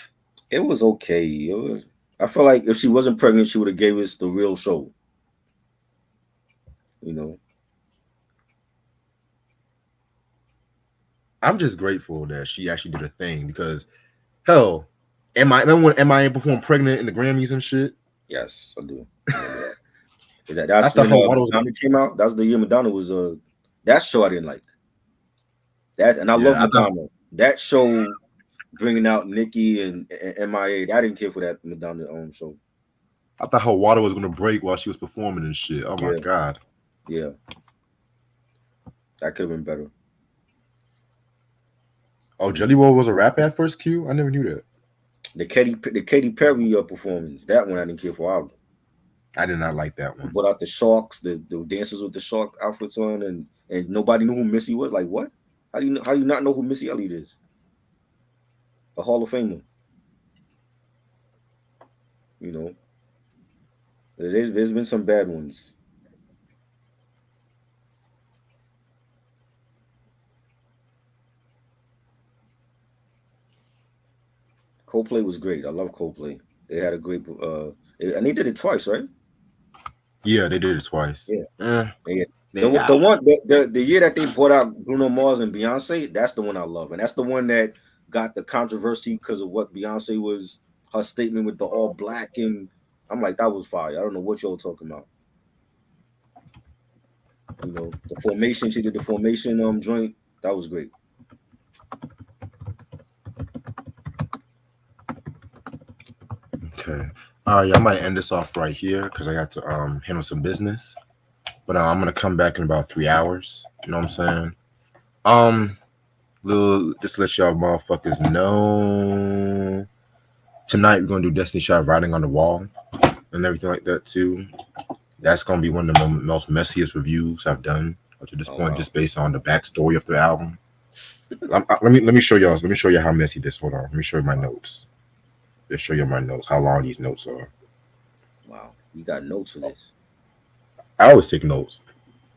Speaker 2: It was okay. I feel like if she wasn't pregnant, she would have gave us the real show. You know,
Speaker 1: I'm just grateful that she actually did a thing because hell, am I performed pregnant in the Grammys and shit?
Speaker 2: yes, I do remember that. Is that's
Speaker 1: I thought
Speaker 2: when
Speaker 1: her water was
Speaker 2: Madonna came out? That was the year Madonna was that show I didn't like. That and I love
Speaker 1: yeah.
Speaker 2: Madonna. That show bringing out Nicki and MIA. I didn't care for that Madonna show.
Speaker 1: I thought her water was gonna break while she was performing and shit. Oh my
Speaker 2: Yeah,
Speaker 1: god.
Speaker 2: yeah, that could have been better.
Speaker 1: Oh, Jelly Roll was a rap at first. Q. I never knew that.
Speaker 2: The Katy Perry performance. That one I didn't care for either.
Speaker 1: I did not like that
Speaker 2: He
Speaker 1: one.
Speaker 2: brought out the sharks, the dancers with the shark outfits on, and nobody knew who Missy was. Like what? How do you not know who Missy Elliott is? A Hall of Famer. You know, there's been some bad ones. Coldplay was great. I love Coldplay. They had a great and they did it twice, right?
Speaker 1: Yeah, they did it twice.
Speaker 2: Yeah.
Speaker 1: Eh,
Speaker 2: Yeah.
Speaker 1: they,
Speaker 2: The one the year that they brought out Bruno Mars and Beyonce, that's the one I love, and that's the one that got the controversy because of what Beyonce was her statement with the all black, and I'm like that was fire. I don't know what y'all talking about. You know, the formation she did the formation joint that was great.
Speaker 1: okay. Yeah, I might end this off right here because I got to handle some business. But I'm gonna come back in about 3 hours. You know what I'm saying? Um, just let y'all motherfuckers know. Tonight we're gonna do Destiny Child Writing on the Wall and everything like that too. That's gonna be one of the most messiest reviews I've done up to this
Speaker 2: Oh
Speaker 1: point,
Speaker 2: wow.
Speaker 1: just based on the backstory of the album. Let me show y'all. Let me show you how messy this. Hold on. Let me show you my notes. Just show you my notes. How long these notes are.
Speaker 2: Wow. You got notes for this.
Speaker 1: I always take notes.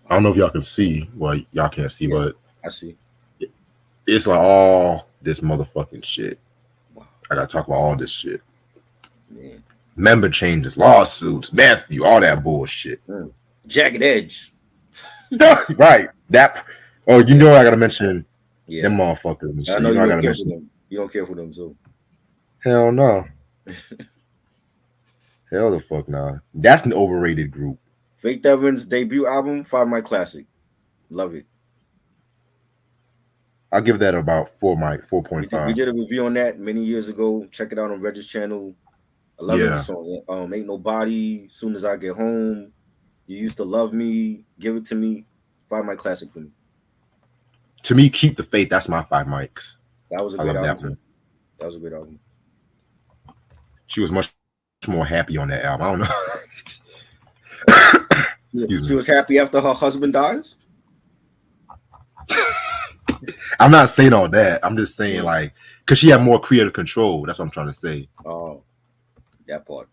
Speaker 1: I
Speaker 2: Wow.
Speaker 1: don't know if y'all can see. Well, y'all can't see,
Speaker 2: Yeah,
Speaker 1: but
Speaker 2: I see.
Speaker 1: it's like all this motherfucking shit.
Speaker 2: Wow.
Speaker 1: I gotta talk about all this shit.
Speaker 2: Man.
Speaker 1: Member changes, lawsuits, Matthew, all that bullshit.
Speaker 2: Mm. Jagged Edge.
Speaker 1: Right. That. Oh, you
Speaker 2: Yeah.
Speaker 1: know I gotta mention
Speaker 2: Yeah.
Speaker 1: them motherfuckers and
Speaker 2: I
Speaker 1: shit.
Speaker 2: know
Speaker 1: You know
Speaker 2: you
Speaker 1: I
Speaker 2: don't
Speaker 1: gotta
Speaker 2: care for
Speaker 1: mention.
Speaker 2: them. You don't care for them, so
Speaker 1: Hell no. Hell the fuck no. That's an overrated group.
Speaker 2: Faith Evans' debut album, Five My Classic. Love it.
Speaker 1: I'll give that about four
Speaker 2: We
Speaker 1: point
Speaker 2: did, we
Speaker 1: five.
Speaker 2: did a review on that many years ago. Check it out on Reg's channel. I love every
Speaker 1: Yeah.
Speaker 2: song. Ain't Nobody, Soon as I Get Home, You Used to Love Me, Give It to Me. Five My Classic for me.
Speaker 1: To me, Keep the Faith. That's my five mics.
Speaker 2: That was a
Speaker 1: I
Speaker 2: great
Speaker 1: love
Speaker 2: album
Speaker 1: that
Speaker 2: too.
Speaker 1: one.
Speaker 2: That was a great album.
Speaker 1: She was much more happy on that album. I don't know. Excuse
Speaker 2: She
Speaker 1: me.
Speaker 2: was happy after her husband dies.
Speaker 1: I'm not saying all that. I'm just saying
Speaker 2: Mm.
Speaker 1: like because she had more creative control. That's what I'm trying to say.
Speaker 2: Oh, that part.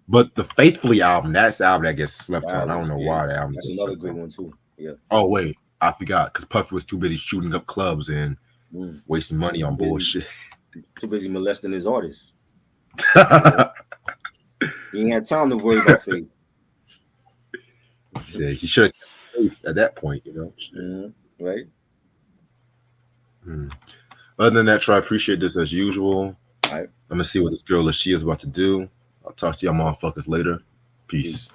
Speaker 1: But the Faithfully album, that's the album that gets slept
Speaker 2: That
Speaker 1: on. I don't
Speaker 2: was
Speaker 1: know
Speaker 2: yeah.
Speaker 1: why the album
Speaker 2: That's
Speaker 1: gets
Speaker 2: another
Speaker 1: slept
Speaker 2: great
Speaker 1: on.
Speaker 2: one too. Yeah.
Speaker 1: Oh wait, I forgot because Puffy was too busy shooting up clubs and
Speaker 2: Mm.
Speaker 1: wasting money on
Speaker 2: Busy,
Speaker 1: bullshit.
Speaker 2: too busy molesting his artists. You know? He ain't had time to worry about Faith.
Speaker 1: He should have kept faith at that point, you know.
Speaker 2: Right?
Speaker 1: Hmm. Other than that, Troy, I appreciate this as usual.
Speaker 2: All right.
Speaker 1: I'm gonna see what this girl is about to do. I'll talk to y'all motherfuckers later. Peace.
Speaker 2: Peace.